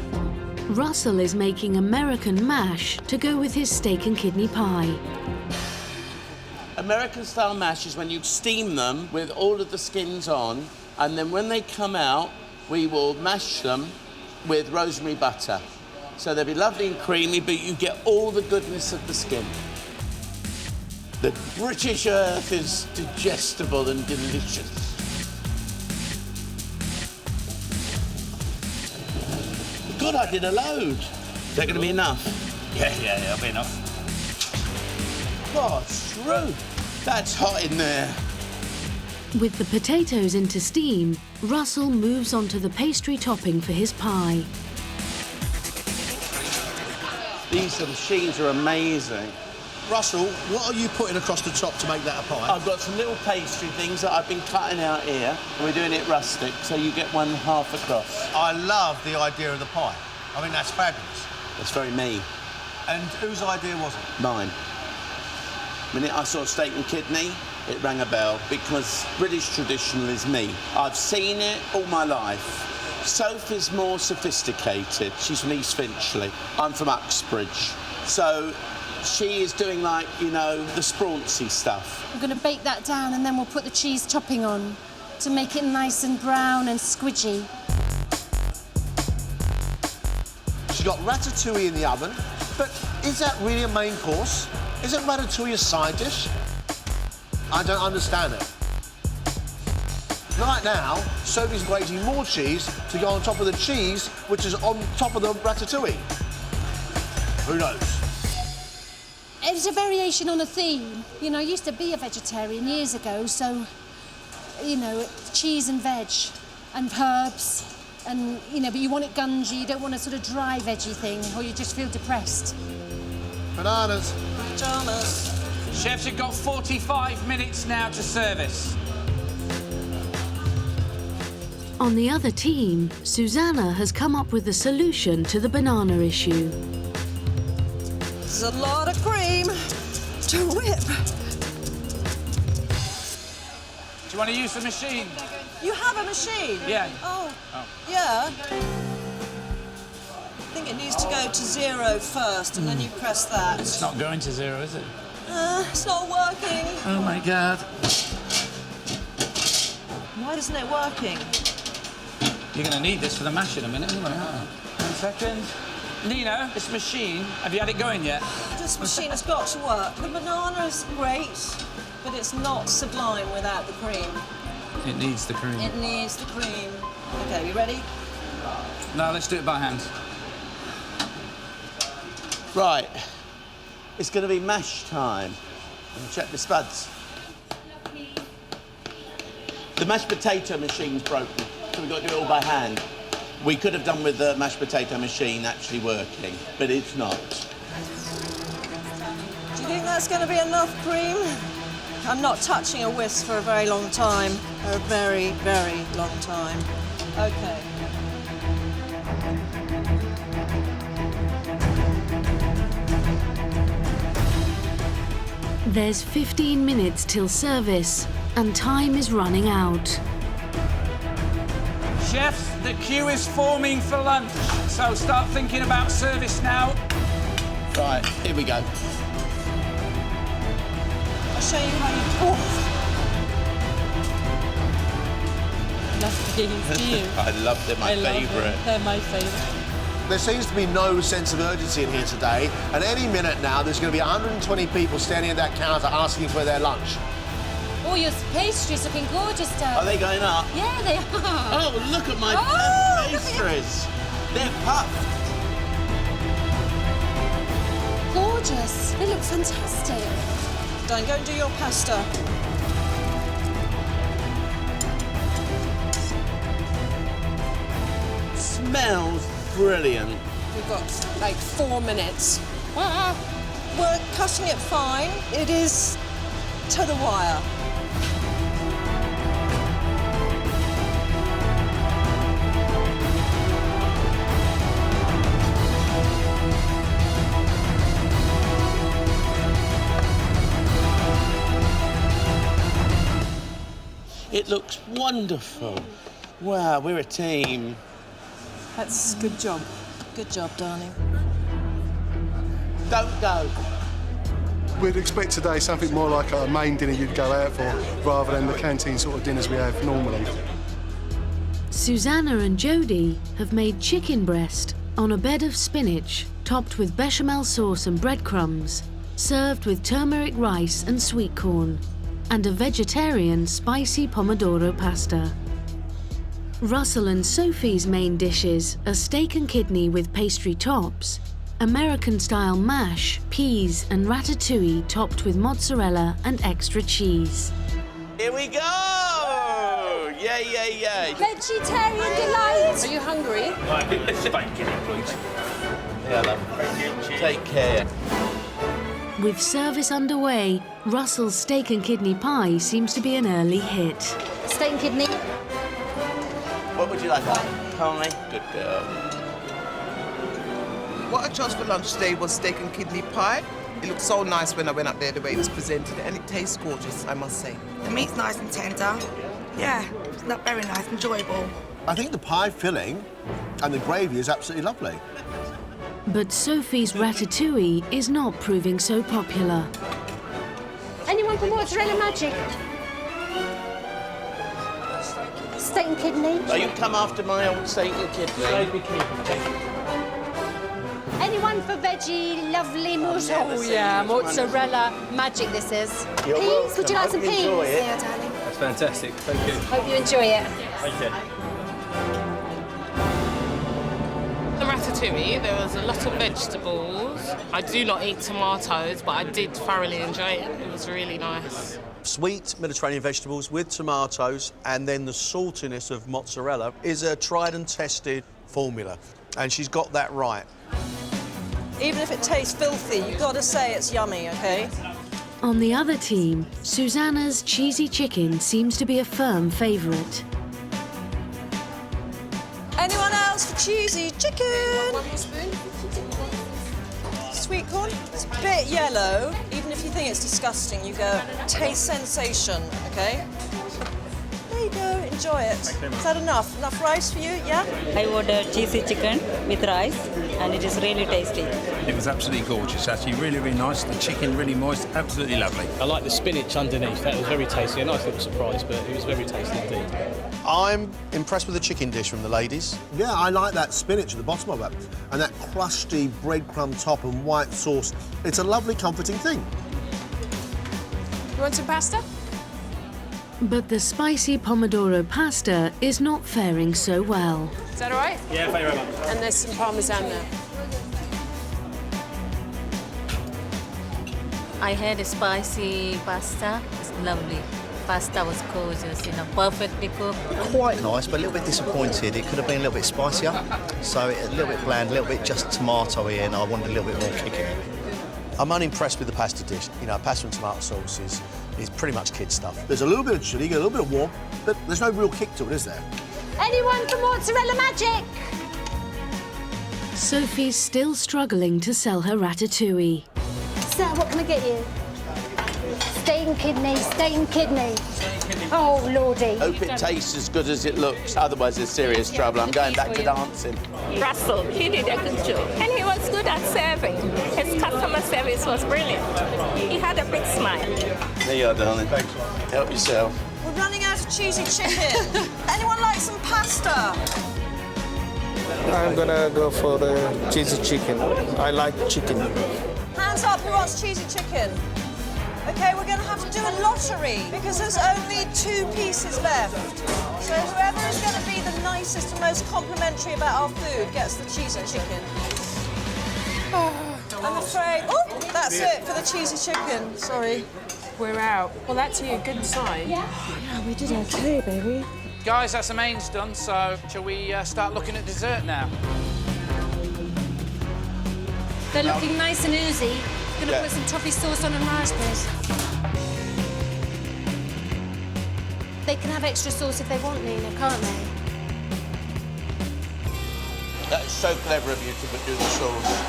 Russell is making American mash to go with his steak and kidney pie. American-style mash is when you steam them with all of the skins on, and then when they come out, we will mash them with rosemary butter. So they'll be lovely and creamy, but you get all the goodness of the skin. The British earth is digestible and delicious. God, I did a load. Is that going to be enough? Yeah, it'll be enough. God's true. That's hot in there. With the potatoes into steam, Russell moves on to the pastry topping for his pie. These machines are amazing. Russell, what are you putting across the top to make that a pie? I've got some little pastry things that I've been cutting out here. We're doing it rustic, so you get one half across. I love the idea of the pie. I mean, that's fabulous. That's very me. And whose idea was it? Mine. The minute I saw steak and kidney, it rang a bell, because British traditional is me. I've seen it all my life. Sophie's more sophisticated. She's from East Finchley. I'm from Uxbridge. So she is doing, like, you know, the sprawncy stuff. I'm going to bake that down and then we'll put the cheese topping on to make it nice and brown and squidgy. you've got ratatouille in the oven, but is that really a main course? Isn't ratatouille a side dish? I don't understand it. Right now, Sophie's grating more cheese to go on top of the cheese, which is on top of the ratatouille. Who knows? It's a variation on a theme. You know, I used to be a vegetarian years ago, so, you know, cheese and veg and herbs. And, you know, but you want it gungy, you don't want a sort of dry veggie thing, or you just feel depressed. Bananas. Pajamas. Chefs have got 45 minutes now to service. On the other team, Susanna has come up with a solution to the banana issue. There's a lot of cream to whip. Do you want to use the machine? You have a machine? Yeah. Oh. Yeah. I think it needs to go to 0 first, and then you press that. It's not going to 0, is it? It's not working. Oh, my God. Why isn't it working? You're going to need this for the mash in a minute, anyway, aren't you? 1 second. Nino, this machine, have you had it going yet? This machine has got to work. The banana is great, but it's not sublime without the cream. It needs the cream. It needs the cream. OK, you ready? No, let's do it by hand. Right. It's going to be mash time. Check the spuds. The mashed potato machine's broken, so we've got to do it all by hand. We could have done with the mashed potato machine actually working, but it's not. Do you think that's going to be enough cream? I'm not touching a whisk for a very long time. A very, very long time. OK. There's 15 minutes till service, and time is running out. Chefs, the queue is forming for lunch, so start thinking about service now. Right, here we go. I'll show you how you... Oh. Love these, do you? I love them, my favourite. They're my favourite. There seems to be no sense of urgency in here today, and any minute now there's going to be 120 people standing at that counter asking for their lunch. Oh, your pastry's looking gorgeous, Dad. Are they going up? Yeah, they are. Oh, look at my pastries. They're puffed. Gorgeous. They look fantastic. Dan, go and do your pasta. Smells brilliant. We've got like 4 minutes. We're cutting it fine. It is to the wire. It looks wonderful. Wow, we're a team. That's good job. Good job, darling. Don't go. We'd expect today something more like a main dinner you'd go out for, rather than the canteen sort of dinners we have normally. Susanna and Jodie have made chicken breast on a bed of spinach, topped with bechamel sauce and breadcrumbs, served with turmeric rice and sweet corn, and a vegetarian spicy pomodoro pasta. Russell and Sophie's main dishes are steak and kidney with pastry tops, American-style mash, peas and ratatouille topped with mozzarella and extra cheese. Here we go! Yay, yay, yay. Vegetarian delight. Are you hungry? Yeah, love. Take care. With service underway, Russell's steak and kidney pie seems to be an early hit. Steak and kidney. What would you like? Pie? Good girl. What I chose for lunch today was steak and kidney pie. It looked so nice when I went up there, the way it was presented, and it tastes gorgeous, I must say. The meat's nice and tender. Yeah, it's not very nice, enjoyable. I think the pie filling and the gravy is absolutely lovely. But Sophie's ratatouille is not proving so popular. Anyone for mozzarella magic? Steak and kidney. So you come after my old steak and kidney. one for veggie, lovely mozzarella. Oh, yeah, mozzarella magic this is. Peas, would you like some peas? Yeah, darling. That's fantastic. Thank you. Hope you enjoy it. Thank you. The ratatouille, there was a lot of vegetables. I do not eat tomatoes, but I did thoroughly enjoy it. It was really nice. Sweet Mediterranean vegetables with tomatoes, and then the saltiness of mozzarella is a tried and tested formula, and she's got that right. Even if it tastes filthy, you've got to say it's yummy, OK? On the other team, Susanna's cheesy chicken seems to be a firm favourite. Anyone else for cheesy chicken? One more spoon. Sweet corn? It's a bit yellow. Even if you think it's disgusting, you go, taste sensation, OK? There you go, enjoy it. Is that enough? Enough rice for you, yeah? I ordered cheesy chicken with rice, and it is really tasty. It was absolutely gorgeous, actually, really, really nice. The chicken really moist, absolutely lovely. I like the spinach underneath. That was very tasty. A nice little surprise, but it was very tasty indeed. I'm impressed with the chicken dish from the ladies. Yeah, I like that spinach at the bottom of it, and that crusty breadcrumb top and white sauce. It's a lovely, comforting thing. You want some pasta? But the spicy pomodoro pasta is not faring so well. Is that all right? Yeah, thank you very much. And there's some parmesan there. I had a spicy pasta. It's lovely. Pasta was gorgeous, you know, perfectly cooked. Quite nice, but a little bit disappointed. It could have been a little bit spicier. So a little bit bland, a little bit just tomatoey, and I wanted a little bit more kick in it. I'm unimpressed with the pasta dish. You know, pasta and tomato sauce is pretty much kid stuff. There's a little bit of chilli, a little bit of warmth, but there's no real kick to it, is there? Anyone for mozzarella magic? Sophie's still struggling to sell her ratatouille. Sir, what can I get you? Steak and kidney, steak and kidney. Oh, lordy. Hope it tastes as good as it looks, otherwise there's serious trouble. I'm going back to dancing. Russell, he did a good job. And he was good at serving. His customer service was brilliant. He had a big smile. There you are, darling. Thanks. Help yourself. We're running out of cheesy chicken. Anyone like some pasta? I'm gonna go for the cheesy chicken. I like chicken. Hands up, who wants cheesy chicken? OK, we're going to have to do a lottery because there's only 2 pieces left. So whoever is going to be the nicest and most complimentary about our food gets the cheesy chicken. I'm afraid... Oh, that's it for the cheesy chicken. Sorry. We're out. Well, that's a good sign. Yeah, we did OK, baby. Guys, that's the main's done, so shall we start looking at dessert now? They're looking nice and oozy. Gonna put some toffee sauce on and raspberries. They can have extra sauce if they want, Nina, can't they? That's so clever of you to do the sauce.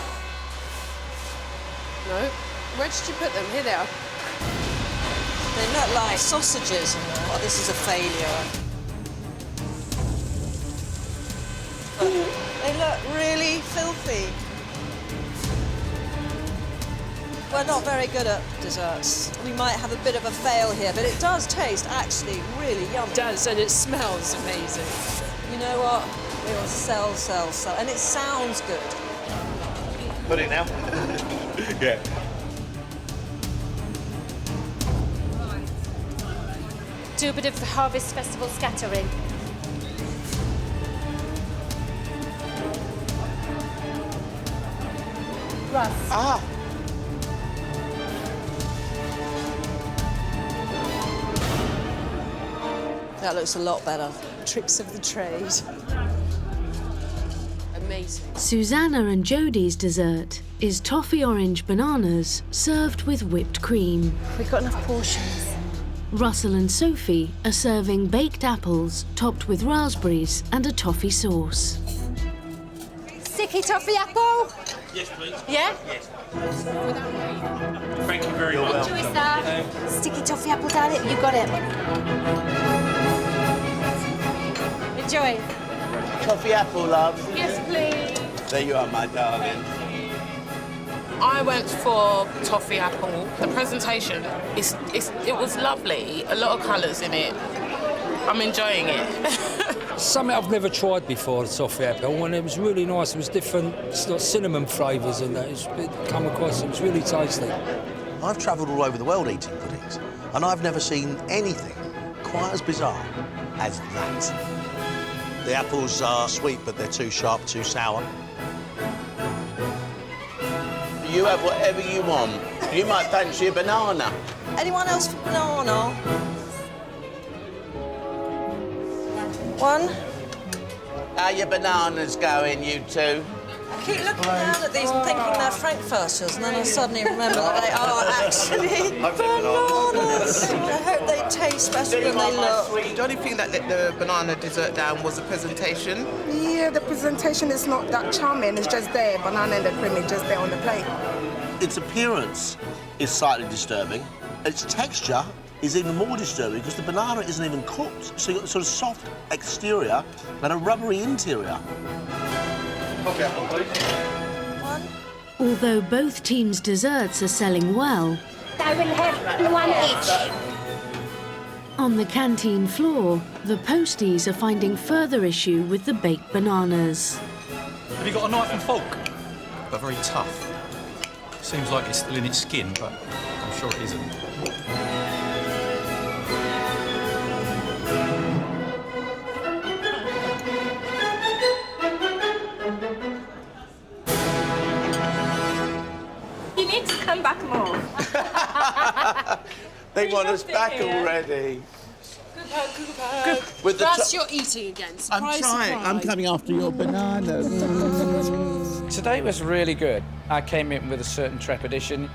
No. Where did you put them? Here they are. They look like sausages. Oh, this is a failure. They look really filthy. We're not very good at desserts. We might have a bit of a fail here, but it does taste actually really yummy. It does, and it smells amazing. You know what? We will sell. And it sounds good. Put it now. Yeah. Do a bit of the Harvest Festival scattering. Russ. Ah! That looks a lot better. Tricks of the trade. Amazing. Susanna and Jodie's dessert is toffee orange bananas served with whipped cream. We've got enough portions. Russell and Sophie are serving baked apples topped with raspberries and a toffee sauce. Sticky toffee apple? Yes, please. Yeah? Yes. Thank you very much. Enjoy that. Sticky toffee apple, darling. You got it. Enjoy. Toffee apple, love. Yes, please. There you are, my darling. I went for toffee apple. The presentation, it was lovely. A lot of colours in it. I'm enjoying it. Something I've never tried before, the toffee apple, and it was really nice. It was different sort of cinnamon flavours and that. It come across, it was really tasty. I've travelled all over the world eating puddings, and I've never seen anything quite as bizarre as that. The apples are sweet, but they're too sharp, too sour. You have whatever you want. You might fancy a banana. Anyone else for banana? One. How your bananas going, you two? I keep looking down at these and thinking they're frankfurters, and then I suddenly remember that they are actually bananas. I hope they taste better than they look. The only thing that let the banana dessert down was the presentation. Yeah, the presentation is not that charming. It's just there, banana and the cream is just there on the plate. Its appearance is slightly disturbing. Its texture is even more disturbing because the banana isn't even cooked. So you've got a sort of soft exterior and a rubbery interior. Okay, Although both teams' desserts are selling well, I will have one each. on the canteen floor, the posties are finding further issue with the baked bananas. Have you got a knife and fork? But very tough. Seems like it's still in its skin, but I'm sure it isn't. You need to come back more. They want us back already. With the Russ, you're eating again. Surprise, I'm trying. I'm coming after your bananas. Today was really good. I came in with a certain trepidation.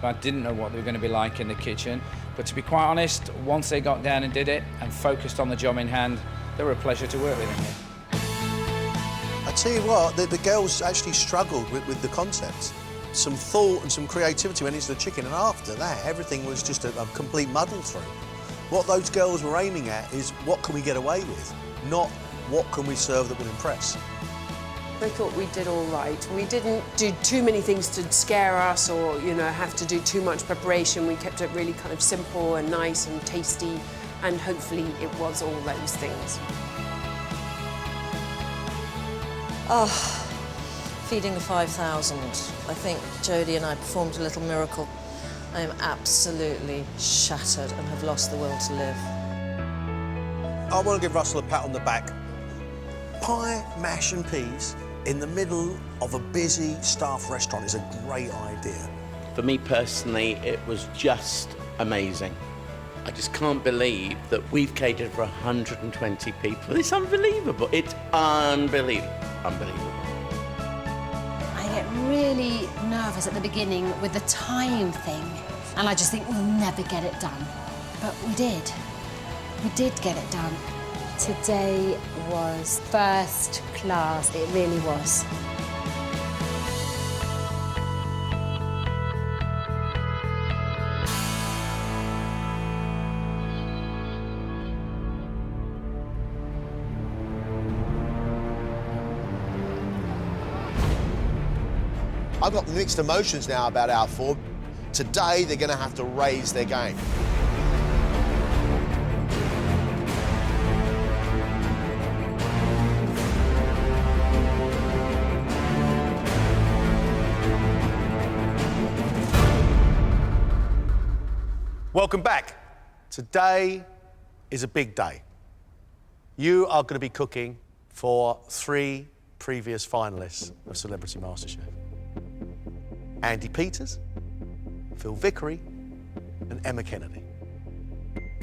I didn't know what they were going to be like in the kitchen. But to be quite honest, once they got down and did it and focused on the job in hand, they were a pleasure to work with in here. I tell you what, the girls actually struggled with the concepts. Some thought and some creativity went into the chicken, and after that, everything was just a complete muddle through. What those girls were aiming at is what can we get away with, not what can we serve that will impress. I thought we did all right. We didn't do too many things to scare us or, you know, have to do too much preparation. We kept it really kind of simple and nice and tasty, and hopefully it was all those things. Oh, feeding the 5,000. I think Jodie and I performed a little miracle. I am absolutely shattered and have lost the will to live. I want to give Russell a pat on the back. Pie, mash and peas in the middle of a busy staff restaurant is a great idea. For me personally, it was just amazing. I just can't believe that we've catered for 120 people. It's unbelievable. It's unbelievable. Unbelievable. I get really nervous at the beginning with the time thing, and I just think we'll never get it done. But we did. We did get it done. Today was first class. It really was. I've got mixed emotions now about our four. Today, they're going to have to raise their game. Welcome back. Today is a big day. You are going to be cooking for 3 previous finalists of Celebrity MasterChef. Andy Peters, Phil Vickery, and Emma Kennedy.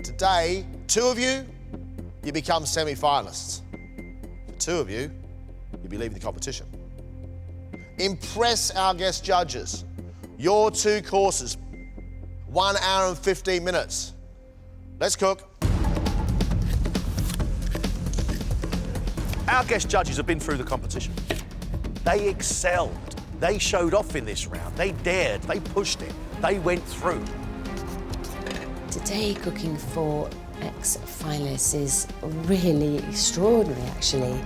Today, 2 of you become semi-finalists. For 2 of you, you'll be leaving the competition. Impress our guest judges. Your 2 courses, 1 hour and 15 minutes. Let's cook. Our guest judges have been through the competition. They excelled. They showed off in this round. They dared, they pushed it, they went through. Today, cooking for ex-finalists is really extraordinary, actually.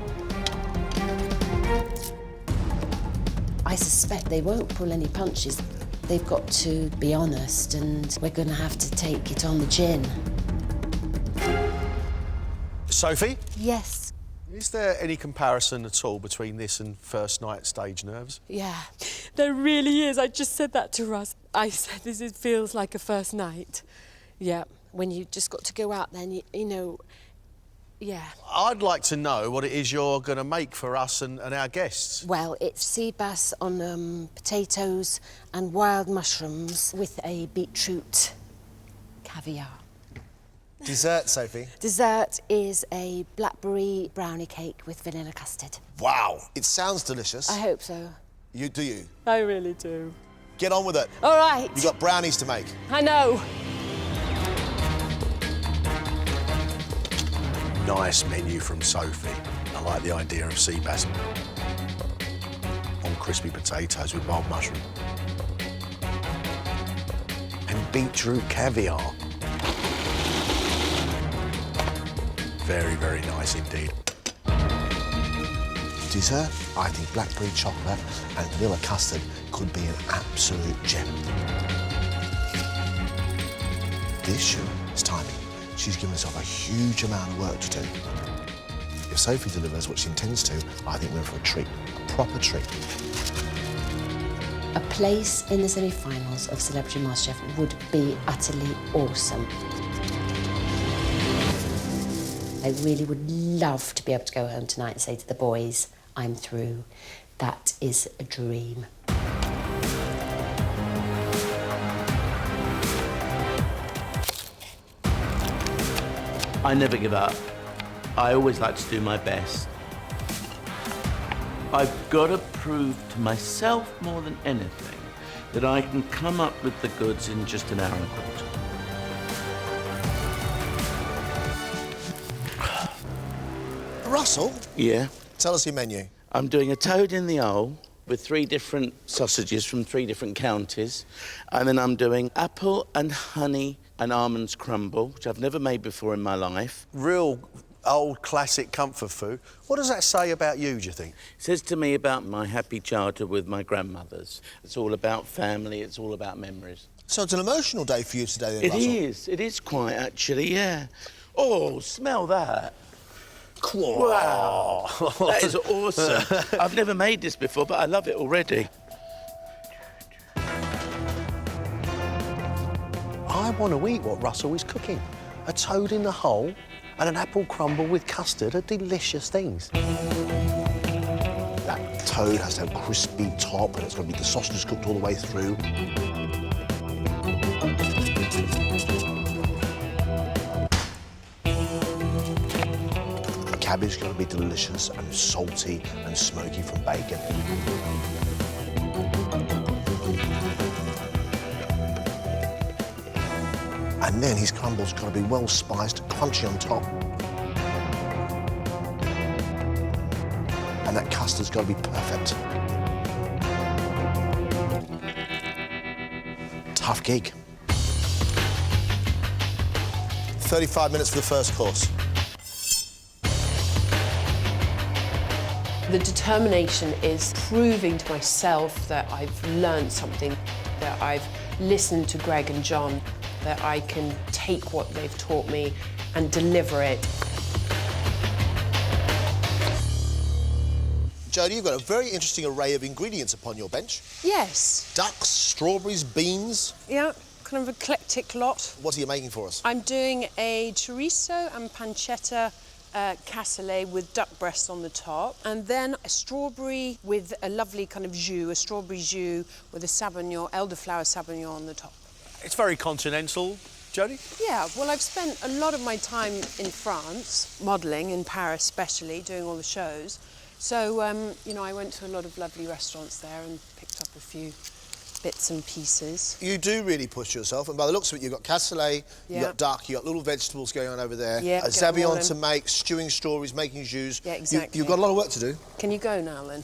I suspect they won't pull any punches. They've got to be honest, and we're going to have to take it on the chin. Sophie? Yes. Is there any comparison at all between this and first night stage nerves? Yeah, there really is. I just said that to Russ. I said it feels like a first night. Yeah, when you just got to go out then, you know, yeah. I'd like to know what it is you're going to make for us and our guests. Well, it's sea bass on potatoes and wild mushrooms with a beetroot caviar. Dessert, Sophie? Dessert is a blackberry brownie cake with vanilla custard. Wow, it sounds delicious. I hope so. Do you? I really do. Get on with it. All right. You've got brownies to make. I know. Nice menu from Sophie. I like the idea of sea bass on crispy potatoes with wild mushroom. And beetroot caviar. Very, very nice indeed. Dessert, I think blackberry chocolate and vanilla custard could be an absolute gem. This show is timing. She's given herself a huge amount of work to do. If Sophie delivers what she intends to, I think we're in for a treat, a proper treat. A place in the semi-finals of Celebrity MasterChef would be utterly awesome. I really would love to be able to go home tonight and say to the boys, I'm through. That is a dream. I never give up. I always like to do my best. I've got to prove to myself more than anything that I can come up with the goods in just an hour and a quarter. Russell? Yeah? Tell us your menu. I'm doing a toad in the hole with 3 different sausages from 3 different counties. And then I'm doing apple and honey and almonds crumble, which I've never made before in my life. Real old classic comfort food. What does that say about you, do you think? It says to me about my happy childhood with my grandmothers. It's all about family, it's all about memories. So it's an emotional day for you today, then, Russell? It is quite, actually, yeah. Oh, smell that. Wow. That is awesome. I've never made this before, but I love it already. I want to eat what Russell is cooking. A toad in the hole and an apple crumble with custard are delicious things. That toad has to have a crispy top and it's going to be the sausages cooked all the way through. The cabbage is going to be delicious and salty and smoky from bacon. And then his crumble's got to be well spiced, crunchy on top. And that custard's got to be perfect. Tough gig. 35 minutes for the first course. The determination is proving to myself that I've learned something, that I've listened to Greg and John, that I can take what they've taught me and deliver it. Jodie, you've got a very interesting array of ingredients upon your bench. Yes. Ducks, strawberries, beans. Yeah, kind of an eclectic lot. What are you making for us? I'm doing a chorizo and pancetta cassoulet with duck breast on the top, and then a strawberry with a lovely kind of jus, a strawberry jus with a sauvignon, elderflower sauvignon on the top. It's very continental, Jodie. Yeah, well, I've spent a lot of my time in France, modelling in Paris especially, doing all the shows. So, you know, I went to a lot of lovely restaurants there and picked up a few bits and pieces. You do really push yourself, and by the looks of it, you've got cassoulet, you've got duck, you've got little vegetables going on over there, Yeah, a sauvignon to make, stewing strawberries, making jus. Yeah, exactly. You've got a lot of work to do. Can you go now, then?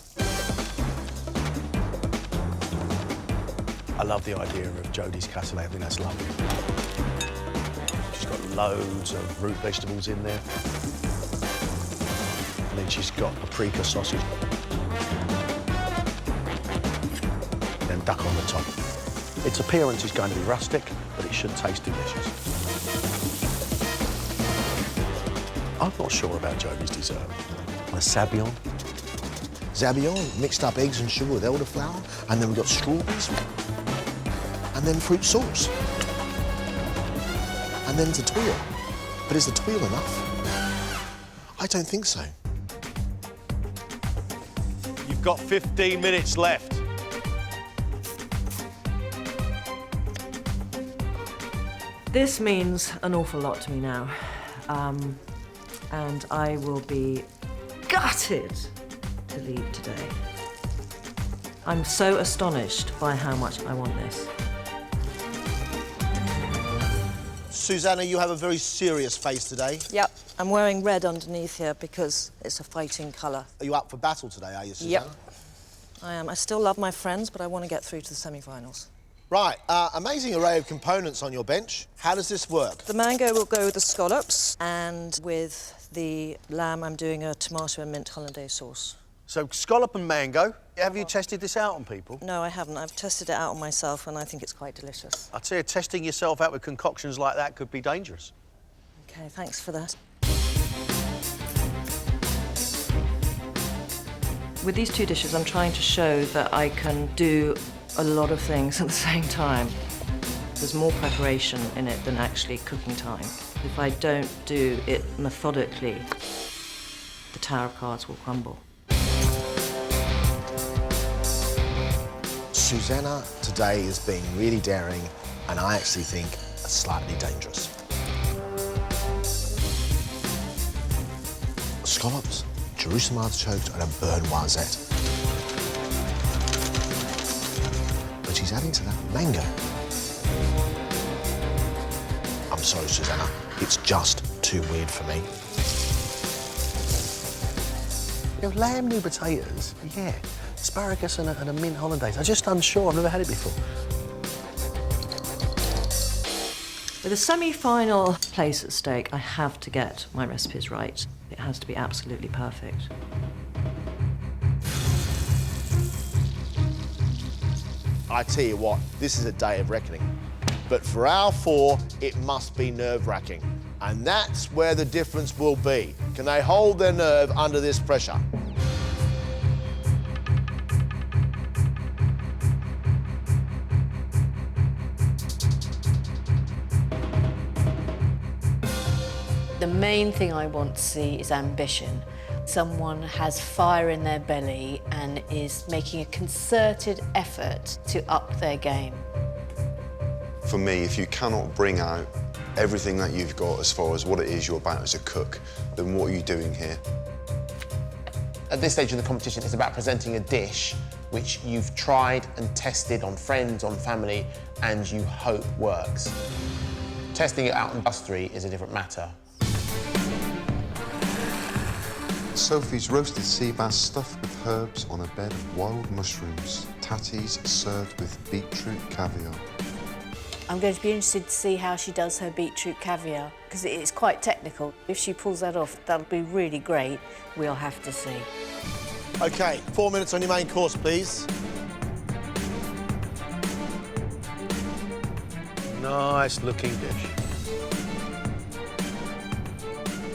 I love the idea of Jodie's cassoulet. I think that's lovely. She's got loads of root vegetables in there. And then she's got paprika sausage. And duck on the top. Its appearance is going to be rustic, but it should taste delicious. I'm not sure about Jodie's dessert. a sabayon. Sabayon, mixed up eggs and sugar with elderflower, and then we've got strawberries, and then fruit sauce. And then the tuile. But is the tuile enough? I don't think so. You've got 15 minutes left. This means an awful lot to me now. And I will be gutted to leave today. I'm so astonished by how much I want this. Susanna, you have a very serious face today. Yep, I'm wearing red underneath here because it's a fighting colour. Are you up for battle today, are you, Susanna? Yep, I am. I still love my friends, but I want to get through to the semi-finals. Right, amazing array of components on your bench. How does this work? The mango will go with the scallops, and with the lamb, I'm doing a tomato and mint hollandaise sauce. So, scallop and mango. Have you tested this out on people? No, I haven't. I've tested it out on myself, and I think it's quite delicious. I tell you, testing yourself out with concoctions like that could be dangerous. OK, thanks for that. With these two dishes, I'm trying to show that I can do a lot of things at the same time. There's more preparation in it than actually cooking time. If I don't do it methodically, the tower of cards will crumble. Susanna today is being really daring, and I actually think slightly dangerous. Scallops, Jerusalem artichokes, and a burnt noisette. But she's adding to that mango. I'm sorry, Susanna, it's just too weird for me. You know, lamb new potatoes, yeah. Asparagus and a mint hollandaise. I'm just unsure. I've never had it before. With a semi-final place at stake, I have to get my recipes right. It has to be absolutely perfect. I tell you what, this is a day of reckoning. But for our four, it must be nerve-wracking. And that's where the difference will be. Can they hold their nerve under this pressure? The main thing I want to see is ambition. Someone has fire in their belly and is making a concerted effort to up their game. For me, if you cannot bring out everything that you've got as far as what it is you're about as a cook, then what are you doing here? At this stage of the competition, it's about presenting a dish which you've tried and tested on friends, on family, and you hope works. Testing it out on us three is a different matter. Sophie's roasted sea bass stuffed with herbs on a bed of wild mushrooms. Tatties served with beetroot caviar. I'm going to be interested to see how she does her beetroot caviar, because it's quite technical. If she pulls that off, that'll be really great. We'll have to see. OK, 4 minutes on your main course, please. Nice looking dish.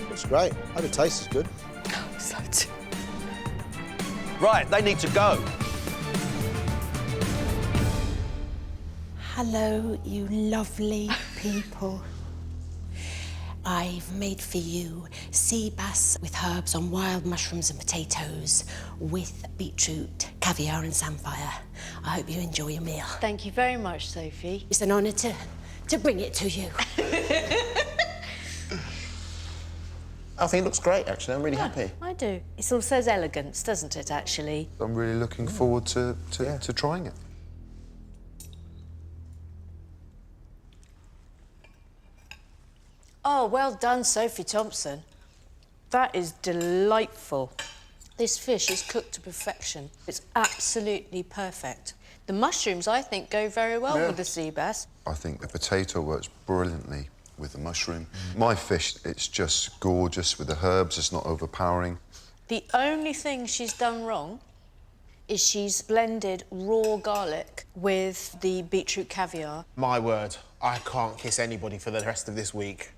Looks great. Hope it tastes good. So too. Right, they need to go. Hello, you lovely people. I've made for you sea bass with herbs on wild mushrooms and potatoes with beetroot, caviar and samphire. I hope you enjoy your meal. Thank you very much, Sophie. It's an honour to bring it to you. I think it looks great, actually. I'm really happy. I do. It all says elegance, doesn't it, actually? I'm really looking forward to trying it. Oh, well done, Sophie Thompson. That is delightful. This fish is cooked to perfection. It's absolutely perfect. The mushrooms, I think, go very well with the sea bass. I think the potato works brilliantly with the mushroom. My fish, it's just gorgeous with the herbs. It's not overpowering. The only thing she's done wrong is she's blended raw garlic with the beetroot caviar. My word, I can't kiss anybody for the rest of this week.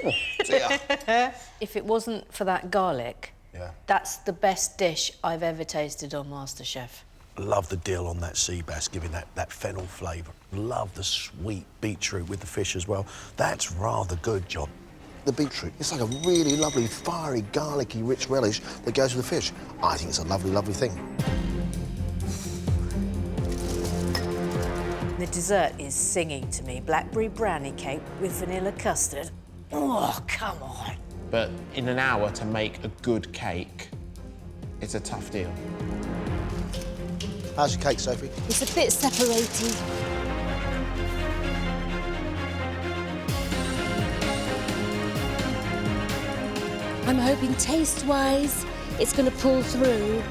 Oh, dear. If it wasn't for that garlic, Yeah. That's the best dish I've ever tasted on MasterChef. Love the dill on that sea bass, giving that fennel flavour. Love the sweet beetroot with the fish as well. That's rather good, John. The beetroot, it's like a really lovely, fiery, garlicky, rich relish that goes with the fish. I think it's a lovely, lovely thing. The dessert is singing to me. Blackberry brownie cake with vanilla custard. Oh, come on. But in an hour to make a good cake, it's a tough deal. How's your cake, Sophie? It's a bit separated. I'm hoping taste-wise it's going to pull through.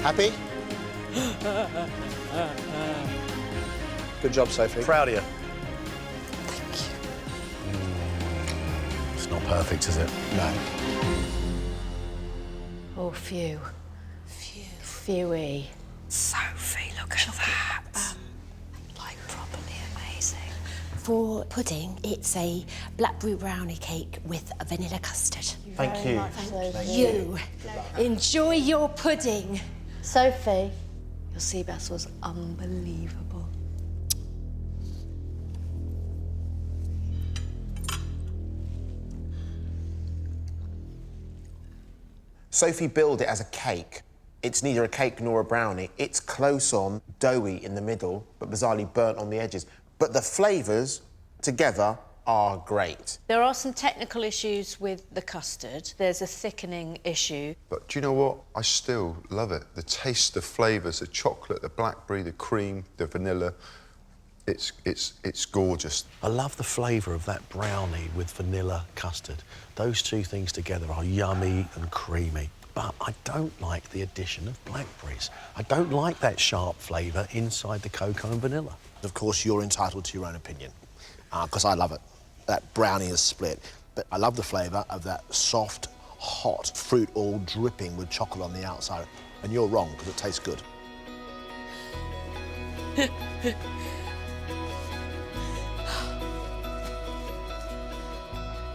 Happy? Good job, Sophie. Proud of you. Thank you. It's not perfect, is it? No. Oh, phew. Phewy. Sophie, look at that. Like properly amazing. For pudding, it's a blackberry brownie cake with a vanilla custard. Thank you. Thank you. Enjoy your pudding. Sophie, your sea bass was unbelievable. Sophie billed it as a cake. It's neither a cake nor a brownie. It's close on, doughy in the middle, but bizarrely burnt on the edges. But the flavours together are great. There are some technical issues with the custard. There's a thickening issue. But do you know what? I still love it. The taste, the flavours, the chocolate, the blackberry, the cream, the vanilla. It's gorgeous. I love the flavour of that brownie with vanilla custard. Those two things together are yummy and creamy. But I don't like the addition of blackberries. I don't like that sharp flavour inside the cocoa and vanilla. Of course, you're entitled to your own opinion, because I love it. That brownie is split. But I love the flavour of that soft, hot fruit all dripping with chocolate on the outside. And you're wrong, because it tastes good.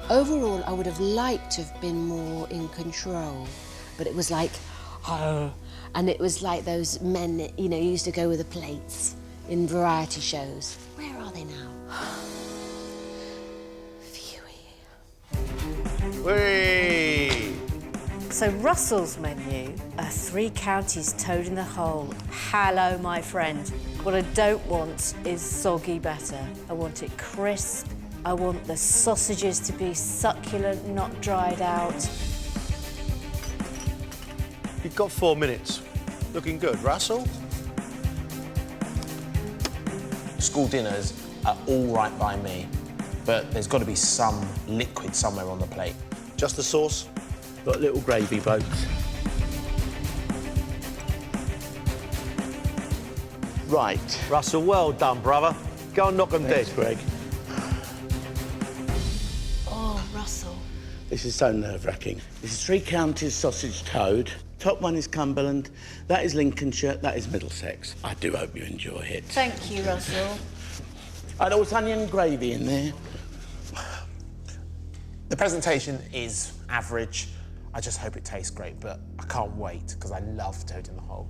Overall, I would have liked to have been more in control, but it was like, oh, and it was like those men, you know, used to go with the plates in variety shows. Where are they now? Whee! So Russell's menu are 3 counties toad in the hole. Hello, my friend. What I don't want is soggy batter. I want it crisp. I want the sausages to be succulent, not dried out. You've got 4 minutes. Looking good. Russell? School dinners are all right by me, but there's got to be some liquid somewhere on the plate. Just the sauce? Got little gravy boats. Right. Russell, well done, brother. Go and knock them dead. Thanks, Greg. Oh, Russell. This is so nerve-wracking. This is 3 counties sausage toad. Top one is Cumberland, that is Lincolnshire, that is Middlesex. I do hope you enjoy it. Thank you, Russell. I know it's onion gravy in there. The presentation is average. I just hope it tastes great, but I can't wait, because I love toad in the hole.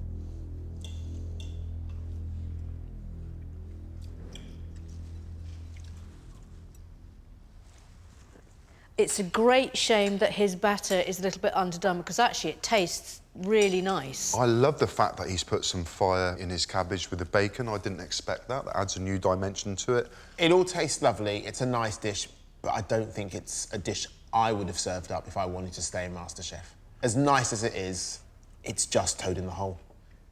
It's a great shame that his batter is a little bit underdone, because actually it tastes really nice. I love the fact that he's put some fire in his cabbage with the bacon. I didn't expect that. That adds a new dimension to it. It all tastes lovely. It's a nice dish, but I don't think it's a dish I would have served up if I wanted to stay in MasterChef. As nice as it is, it's just toad in the hole.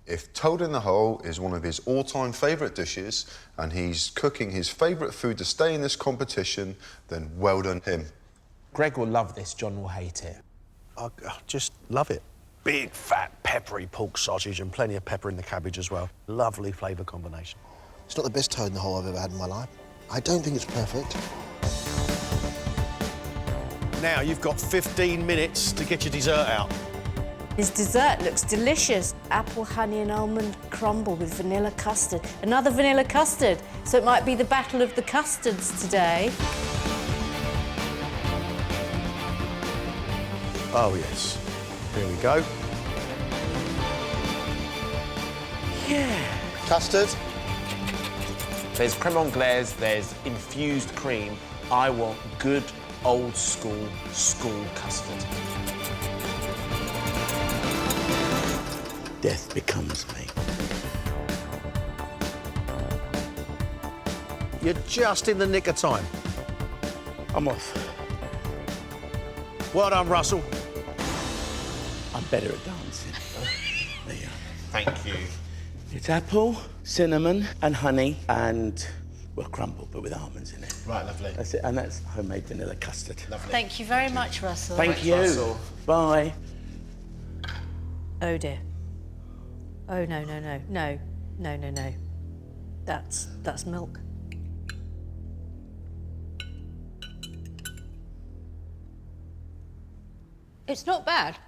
If toad in the hole is one of his all-time favourite dishes and he's cooking his favourite food to stay in this competition, then well done him. Greg will love this, John will hate it. I just love it. Big, fat, peppery pork sausage and plenty of pepper in the cabbage as well. Lovely flavour combination. It's not the best toad in the hole I've ever had in my life. I don't think it's perfect. Now, you've got 15 minutes to get your dessert out. His dessert looks delicious. Apple, honey and almond crumble with vanilla custard. Another vanilla custard. So it might be the battle of the custards today. Oh, yes. Here we go. Yeah. Custard. There's creme anglaise, there's infused cream. I want good old school custard. Death becomes me. You're just in the nick of time. I'm off. Well done, Russell. I'm better at dancing. There you are. Thank you. It's apple, cinnamon and honey and, well, crumble, but with almonds in it. Right, lovely. That's it, and that's homemade vanilla custard. Lovely. Thank you very much, Russell. Thank you. Russell. Bye. Oh dear. Oh no, no, no, no, no, no, no. That's milk. It's not bad.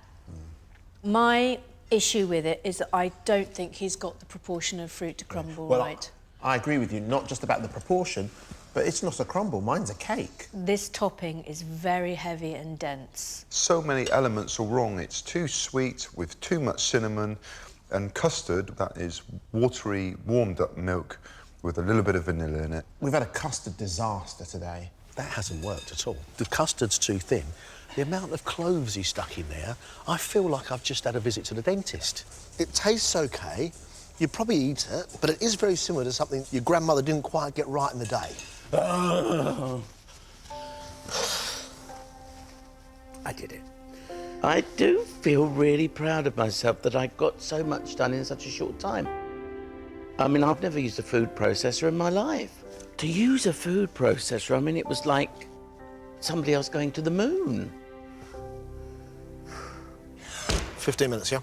My issue with it is that I don't think he's got the proportion of fruit to crumble right. I agree with you, not just about the proportion, but it's not a crumble, mine's a cake. This topping is very heavy and dense. So many elements are wrong. It's too sweet with too much cinnamon, and custard that is watery, warmed up milk with a little bit of vanilla in it. We've had a custard disaster today. That hasn't worked at all. The custard's too thin. The amount of cloves he stuck in there, I feel like I've just had a visit to the dentist. It tastes OK. You'd probably eat it, but it is very similar to something your grandmother didn't quite get right in the day. I did it. I do feel really proud of myself that I got so much done in such a short time. I mean, I've never used a food processor in my life. To use a food processor, I mean, it was like somebody else going to the moon. 15 minutes, yeah?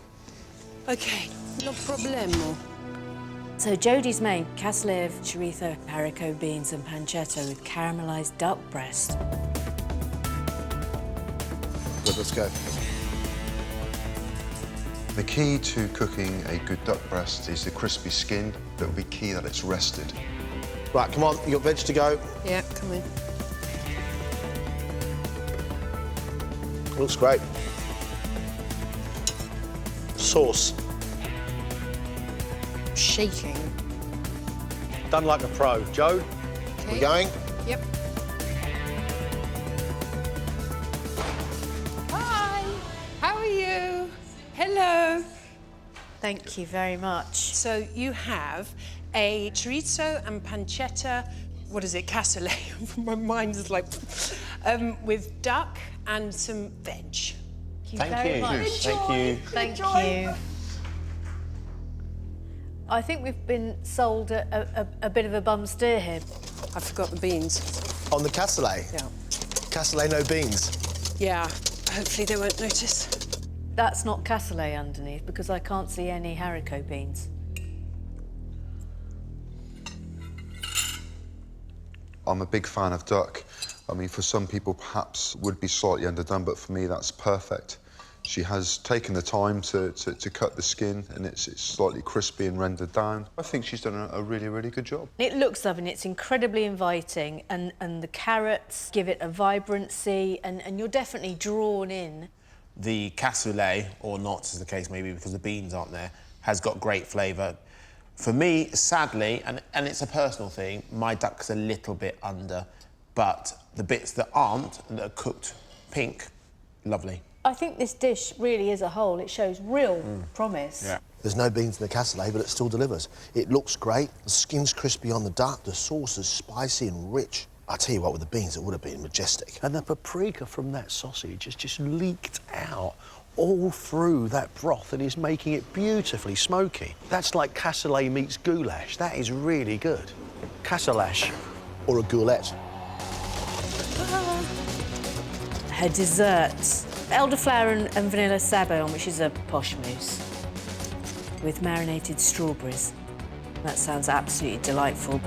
OK, no problemo. So Jodie's made cassoulet of chorizo, haricot beans and pancetta with caramelised duck breast. Good, let's go. The key to cooking a good duck breast is the crispy skin. It'll be key that it's rested. Right, come on, you got veg to go. Yeah, come in. Looks great. Sauce. Shaking. Done like a pro. Joe, we going? Yep. Hi, how are you? Hello. Thank you very much. So you have a chorizo and pancetta, what is it, cassoulet? My mind is like, with duck and some veg. Thank you very much. Thank you. Thank you. I think we've been sold a bit of a bum steer here. I forgot the beans. On the cassoulet? Yeah. Cassoulet, no beans. Yeah, hopefully they won't notice. That's not cassoulet underneath because I can't see any haricot beans. I'm a big fan of duck. I mean, for some people, perhaps would be slightly underdone, but for me, that's perfect. She has taken the time to cut the skin, and it's slightly crispy and rendered down. I think she's done a really, really good job. It looks lovely and it's incredibly inviting, and the carrots give it a vibrancy, and you're definitely drawn in. The cassoulet, or not as the case may be because the beans aren't there, has got great flavour. For me, sadly, and it's a personal thing, my duck's a little bit under, but the bits that aren't, that are cooked pink, lovely. I think this dish really is a whole. It shows real promise. Yeah. There's no beans in the cassoulet, but it still delivers. It looks great. The skin's crispy on the duck. The sauce is spicy and rich. I tell you what, with the beans, it would have been majestic. And the paprika from that sausage has just leaked out all through that broth and is making it beautifully smoky. That's like cassoulet meets goulash. That is really good. Cassoulet. Or a goulette. Her desserts. Elderflower and vanilla sabon, which is a posh mousse, with marinated strawberries. That sounds absolutely delightful.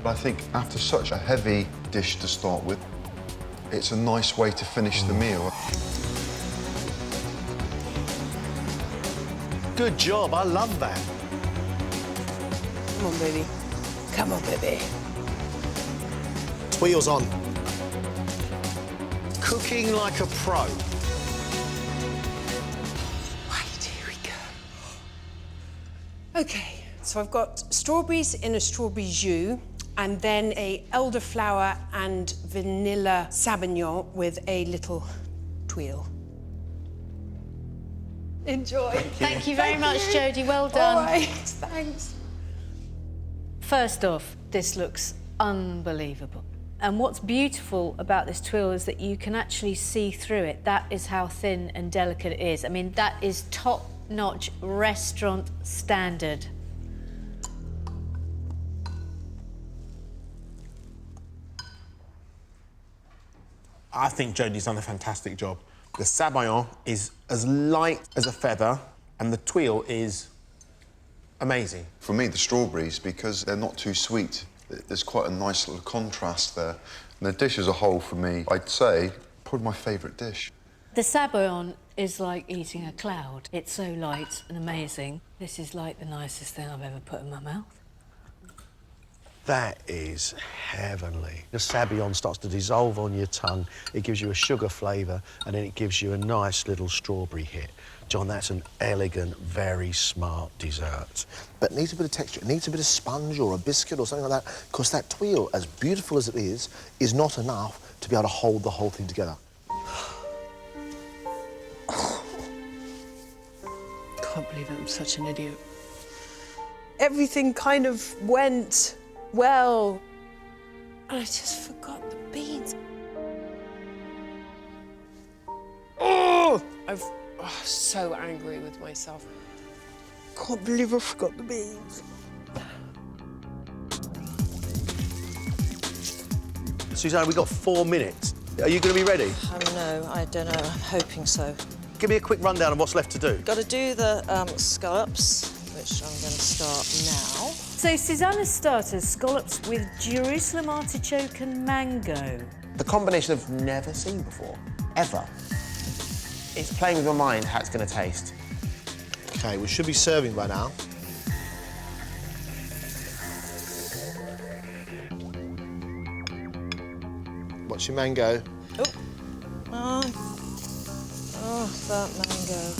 I think after such a heavy dish to start with, It's a nice way to finish the meal. Good job, I love that. Come on, baby. Come on, baby. Wheels on. Cooking like a pro. Right, here we go. OK, so I've got strawberries in a strawberry jus, and then a elderflower and vanilla sauvignon with a little tuile. Enjoy. Thank you very much, Jodie. Well done. All right, thanks. First off, this looks unbelievable. And what's beautiful about this tuile is that you can actually see through it. That is how thin and delicate it is. I mean, that is top-notch restaurant standard. I think Jodie's done a fantastic job. The sabayon is as light as a feather, and the tuile is amazing. For me, the strawberries, because they're not too sweet, there's quite a nice little contrast there. And the dish as a whole, for me, I'd say, probably my favourite dish. The sabayon is like eating a cloud. It's so light and amazing. This is like the nicest thing I've ever put in my mouth. That is heavenly. The sabayon starts to dissolve on your tongue. It gives you a sugar flavour, and then it gives you a nice little strawberry hit. John, that's an elegant, very smart dessert. But it needs a bit of texture. It needs a bit of sponge or a biscuit or something like that, because that tuile, as beautiful as it is not enough to be able to hold the whole thing together. Can't believe I'm such an idiot. Everything kind of went well, and I just forgot the beans. Oh! I'm so angry with myself. Can't believe I forgot the beans. Suzanne, we've got 4 minutes. Are you going to be ready? No, I don't know. I'm hoping so. Give me a quick rundown of what's left to do. Got to do the scallops, which I'm going to start now. So Susanna's starters, scallops with Jerusalem artichoke and mango. The combination I've never seen before, ever. It's playing with your mind how it's going to taste. OK, we should be serving by now. What's your mango? Oh, that mango.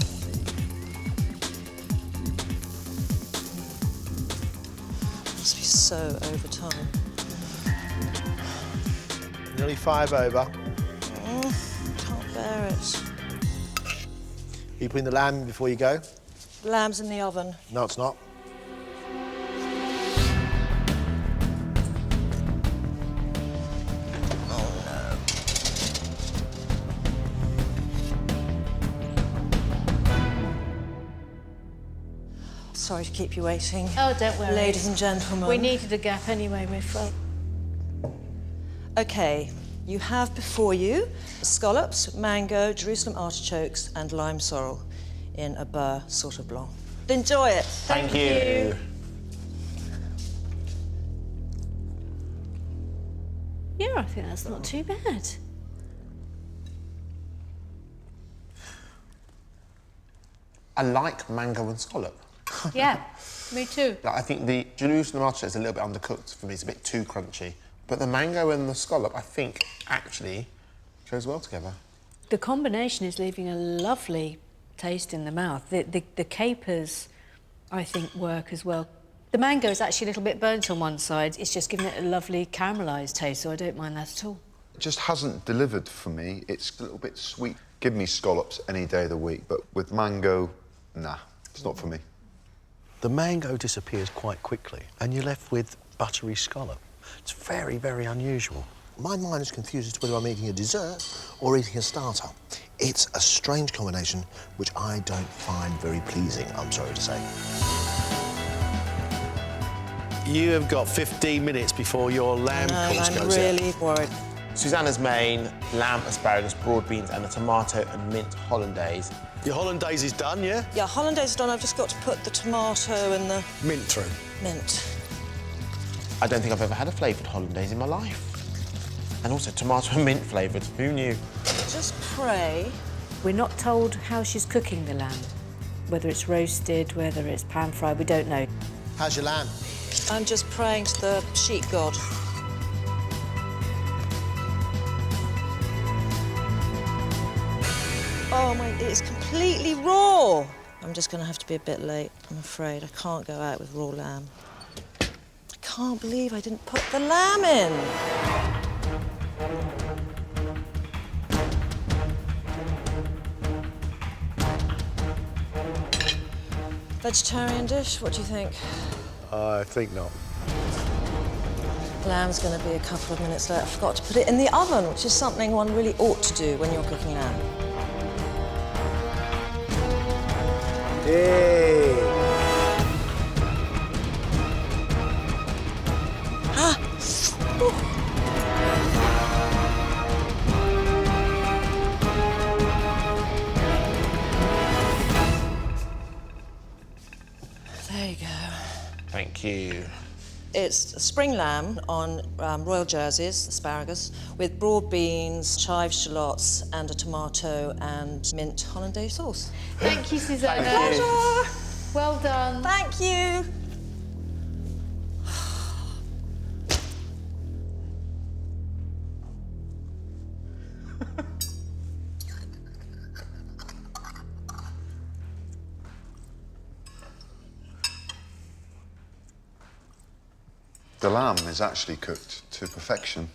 Must be so over time. Nearly 5 over. Can't bear it. Are you putting the lamb in before you go? The lamb's in the oven. No, it's not. Sorry to keep you waiting. Oh, don't worry. Ladies and gentlemen. We needed a gap anyway, we felt. OK, you have before you scallops, mango, Jerusalem artichokes and lime sorrel in a beurre sauté blanc. Enjoy it. Thank you. Yeah, I think that's not too bad. I like mango and scallop. Yeah, me too. I think the Jerusalem artichoke is a little bit undercooked for me. It's a bit too crunchy. But the mango and the scallop, I think, actually goes well together. The combination is leaving a lovely taste in the mouth. The capers, I think, work as well. The mango is actually a little bit burnt on one side. It's just giving it a lovely caramelised taste, so I don't mind that at all. It just hasn't delivered for me. It's a little bit sweet. Give me scallops any day of the week, but with mango, nah, it's not for me. The mango disappears quite quickly, and you're left with buttery scallop. It's very, very unusual. My mind is confused as to whether I'm eating a dessert or eating a starter. It's a strange combination which I don't find very pleasing, I'm sorry to say. You have got 15 minutes before your lamb course goes out. I'm really worried. Susanna's main, lamb, asparagus, broad beans and a tomato and mint hollandaise. Your hollandaise is done, yeah? Yeah, hollandaise is done. I've just got to put the tomato and the... Mint through. Mint. I don't think I've ever had a flavoured hollandaise in my life. And also tomato and mint flavoured. Who knew? Just pray. We're not told how she's cooking the lamb. Whether it's roasted, whether it's pan-fried, we don't know. How's your lamb? I'm just praying to the sheep god. Oh my, it's completely raw. I'm just gonna have to be a bit late, I'm afraid. I can't go out with raw lamb. I can't believe I didn't put the lamb in. Vegetarian dish, what do you think? I think not. Lamb's going to be a couple of minutes late. I forgot to put it in the oven, which is something one really ought to do when you're cooking lamb. Hey! Ah! There you go. Thank you. It's spring lamb on royal jerseys, asparagus, with broad beans, chive shallots, and a tomato and mint hollandaise sauce. Thank you, Susanna. Thank you. Pleasure. Well done. Thank you. The lamb is actually cooked to perfection.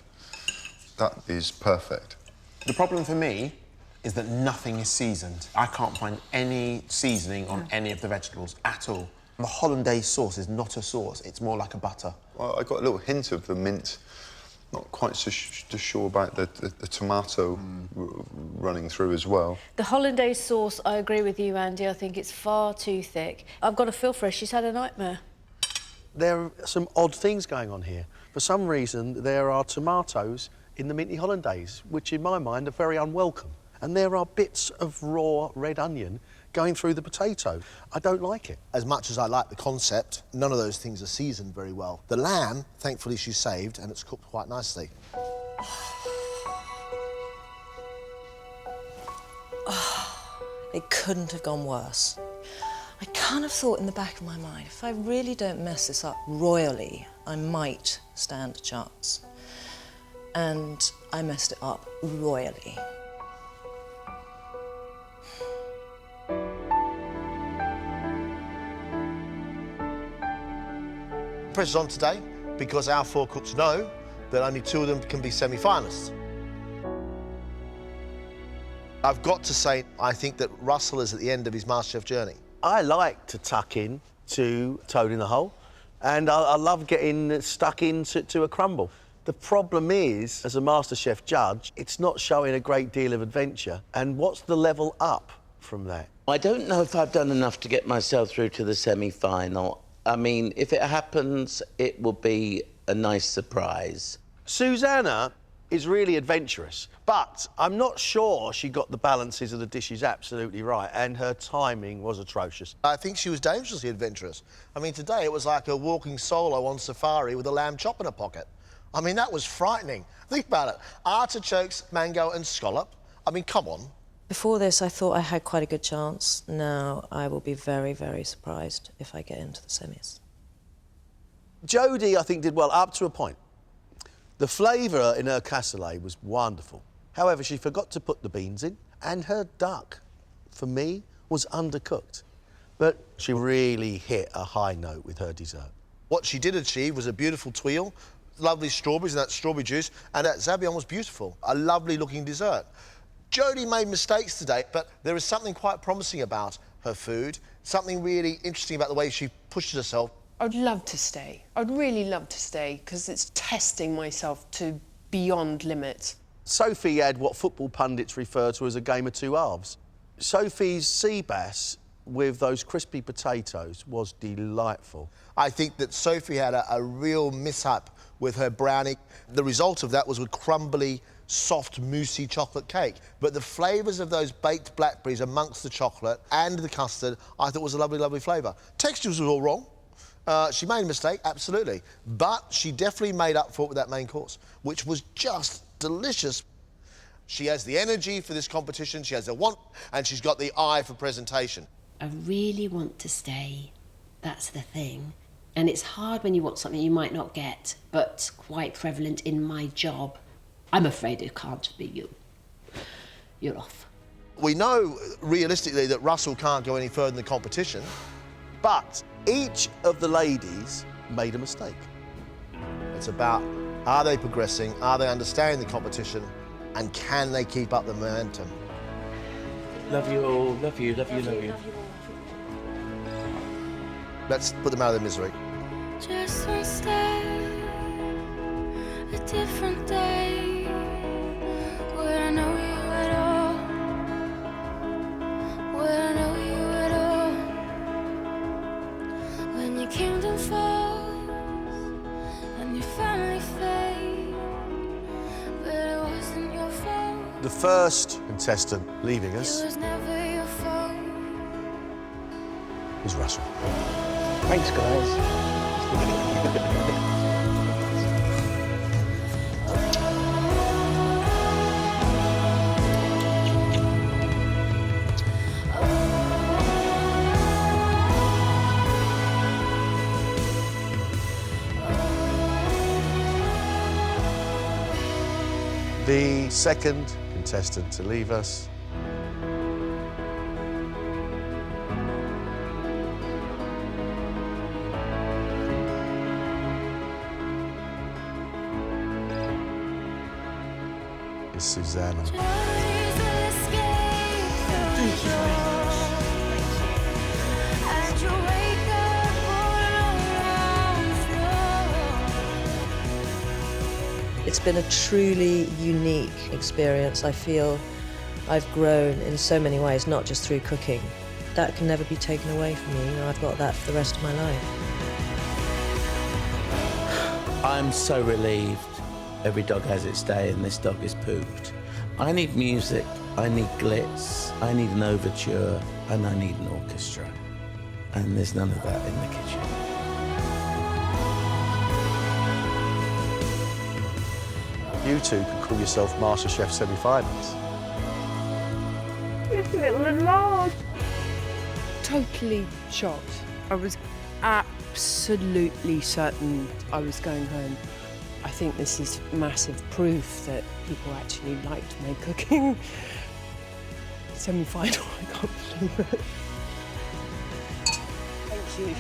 That is perfect. The problem for me is that nothing is seasoned. I can't find any seasoning on any of the vegetables at all. The hollandaise sauce is not a sauce, it's more like a butter. Well, I got a little hint of the mint. Not quite so sure about the tomato running through as well. The hollandaise sauce, I agree with you, Andy. I think it's far too thick. I've got a feel for her. She's had a nightmare. There are some odd things going on here. For some reason, there are tomatoes in the minty hollandaise, which in my mind are very unwelcome. And there are bits of raw red onion going through the potato. I don't like it. As much as I like the concept, none of those things are seasoned very well. The lamb, thankfully, she saved, and it's cooked quite nicely. Oh, it couldn't have gone worse. I kind of thought in the back of my mind, if I really don't mess this up royally, I might stand a chance. And I messed it up royally. Pressure's on today because our 4 cooks know that only 2 of them can be semi-finalists. I've got to say, I think that Russell is at the end of his MasterChef journey. I like to tuck in to Toad in the Hole, and I love getting stuck into a crumble. The problem is, as a MasterChef judge, it's not showing a great deal of adventure. And what's the level up from that? I don't know if I've done enough to get myself through to the semi-final. I mean, if it happens, it will be a nice surprise. Susanna is really adventurous, but I'm not sure she got the balances of the dishes absolutely right, and her timing was atrocious. I think she was dangerously adventurous. I mean, today it was like a walking solo on safari with a lamb chop in her pocket. I mean, that was frightening. Think about it. Artichokes, mango and scallop. I mean, come on. Before this, I thought I had quite a good chance. Now, I will be very, very surprised if I get into the semis. Jodie, I think, did well up to a point. The flavour in her cassoulet was wonderful. However, she forgot to put the beans in, and her duck, for me, was undercooked. But she really hit a high note with her dessert. What she did achieve was a beautiful tuile, lovely strawberries and that strawberry juice, and that zabaione was beautiful. A lovely looking dessert. Jodie made mistakes today, but there is something quite promising about her food, something really interesting about the way she pushed herself. I'd love to stay. I'd really love to stay, because it's testing myself to beyond limits. Sophie had what football pundits refer to as a game of 2 halves. Sophie's sea bass with those crispy potatoes was delightful. I think that Sophie had a real mishap with her brownie. The result of that was a crumbly, soft, moussey chocolate cake. But the flavours of those baked blackberries amongst the chocolate and the custard, I thought was a lovely, lovely flavour. Textures were all wrong. She made a mistake, absolutely. But she definitely made up for it with that main course, which was just delicious. She has the energy for this competition, she has the want, and she's got the eye for presentation. I really want to stay. That's the thing. And it's hard when you want something you might not get, but quite prevalent in my job. I'm afraid it can't be you. You're off. We know, realistically, that Russell can't go any further in the competition, but each of the ladies made a mistake. It's about, are they progressing, are they understanding the competition, and can they keep up the momentum? Love you all, love you, love you, love you. Let's put them out of their misery. Just one step, a different day, where I know you at all, where I know you at all. When your kingdom falls and your family fade, but it wasn't your fault. The first contestant leaving It us was never your fault. is Russell. Thanks, guys. The second contestant to leave us is Susanna. It's been a truly unique experience. I feel I've grown in so many ways, not just through cooking. That can never be taken away from me. You know, I've got that for the rest of my life. I'm so relieved. Every dog has its day and this dog is pooped. I need music, I need glitz, I need an overture, and I need an orchestra. And there's none of that in the kitchen. You two can call yourself MasterChef semi-finalists. It's a little large. Totally shocked. I was absolutely certain I was going home. I think this is massive proof that people actually like my cooking. Semi-final, I can't believe it. Thank you.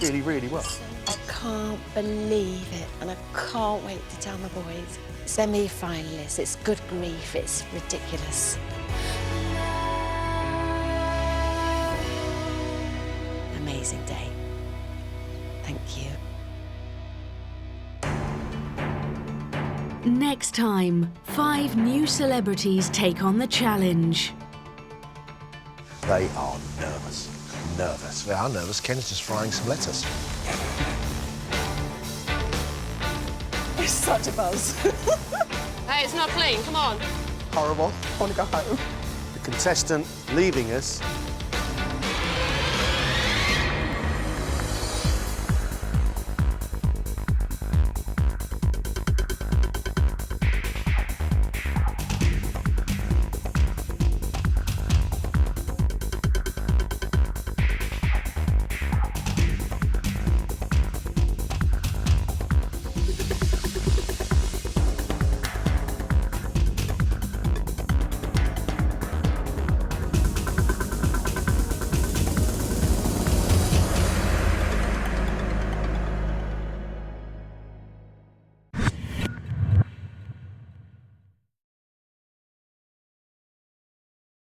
Really, really well. I can't believe it, and I can't wait to tell my boys. Semi-finalists, it's good grief, it's ridiculous. Amazing day. Thank you. Next time, 5 new celebrities take on the challenge. They are nervous. Nervous. They are nervous. Ken's just frying some lettuce. It's such a buzz. Hey, it's not clean, come on. Horrible. I want to go home. The contestant leaving us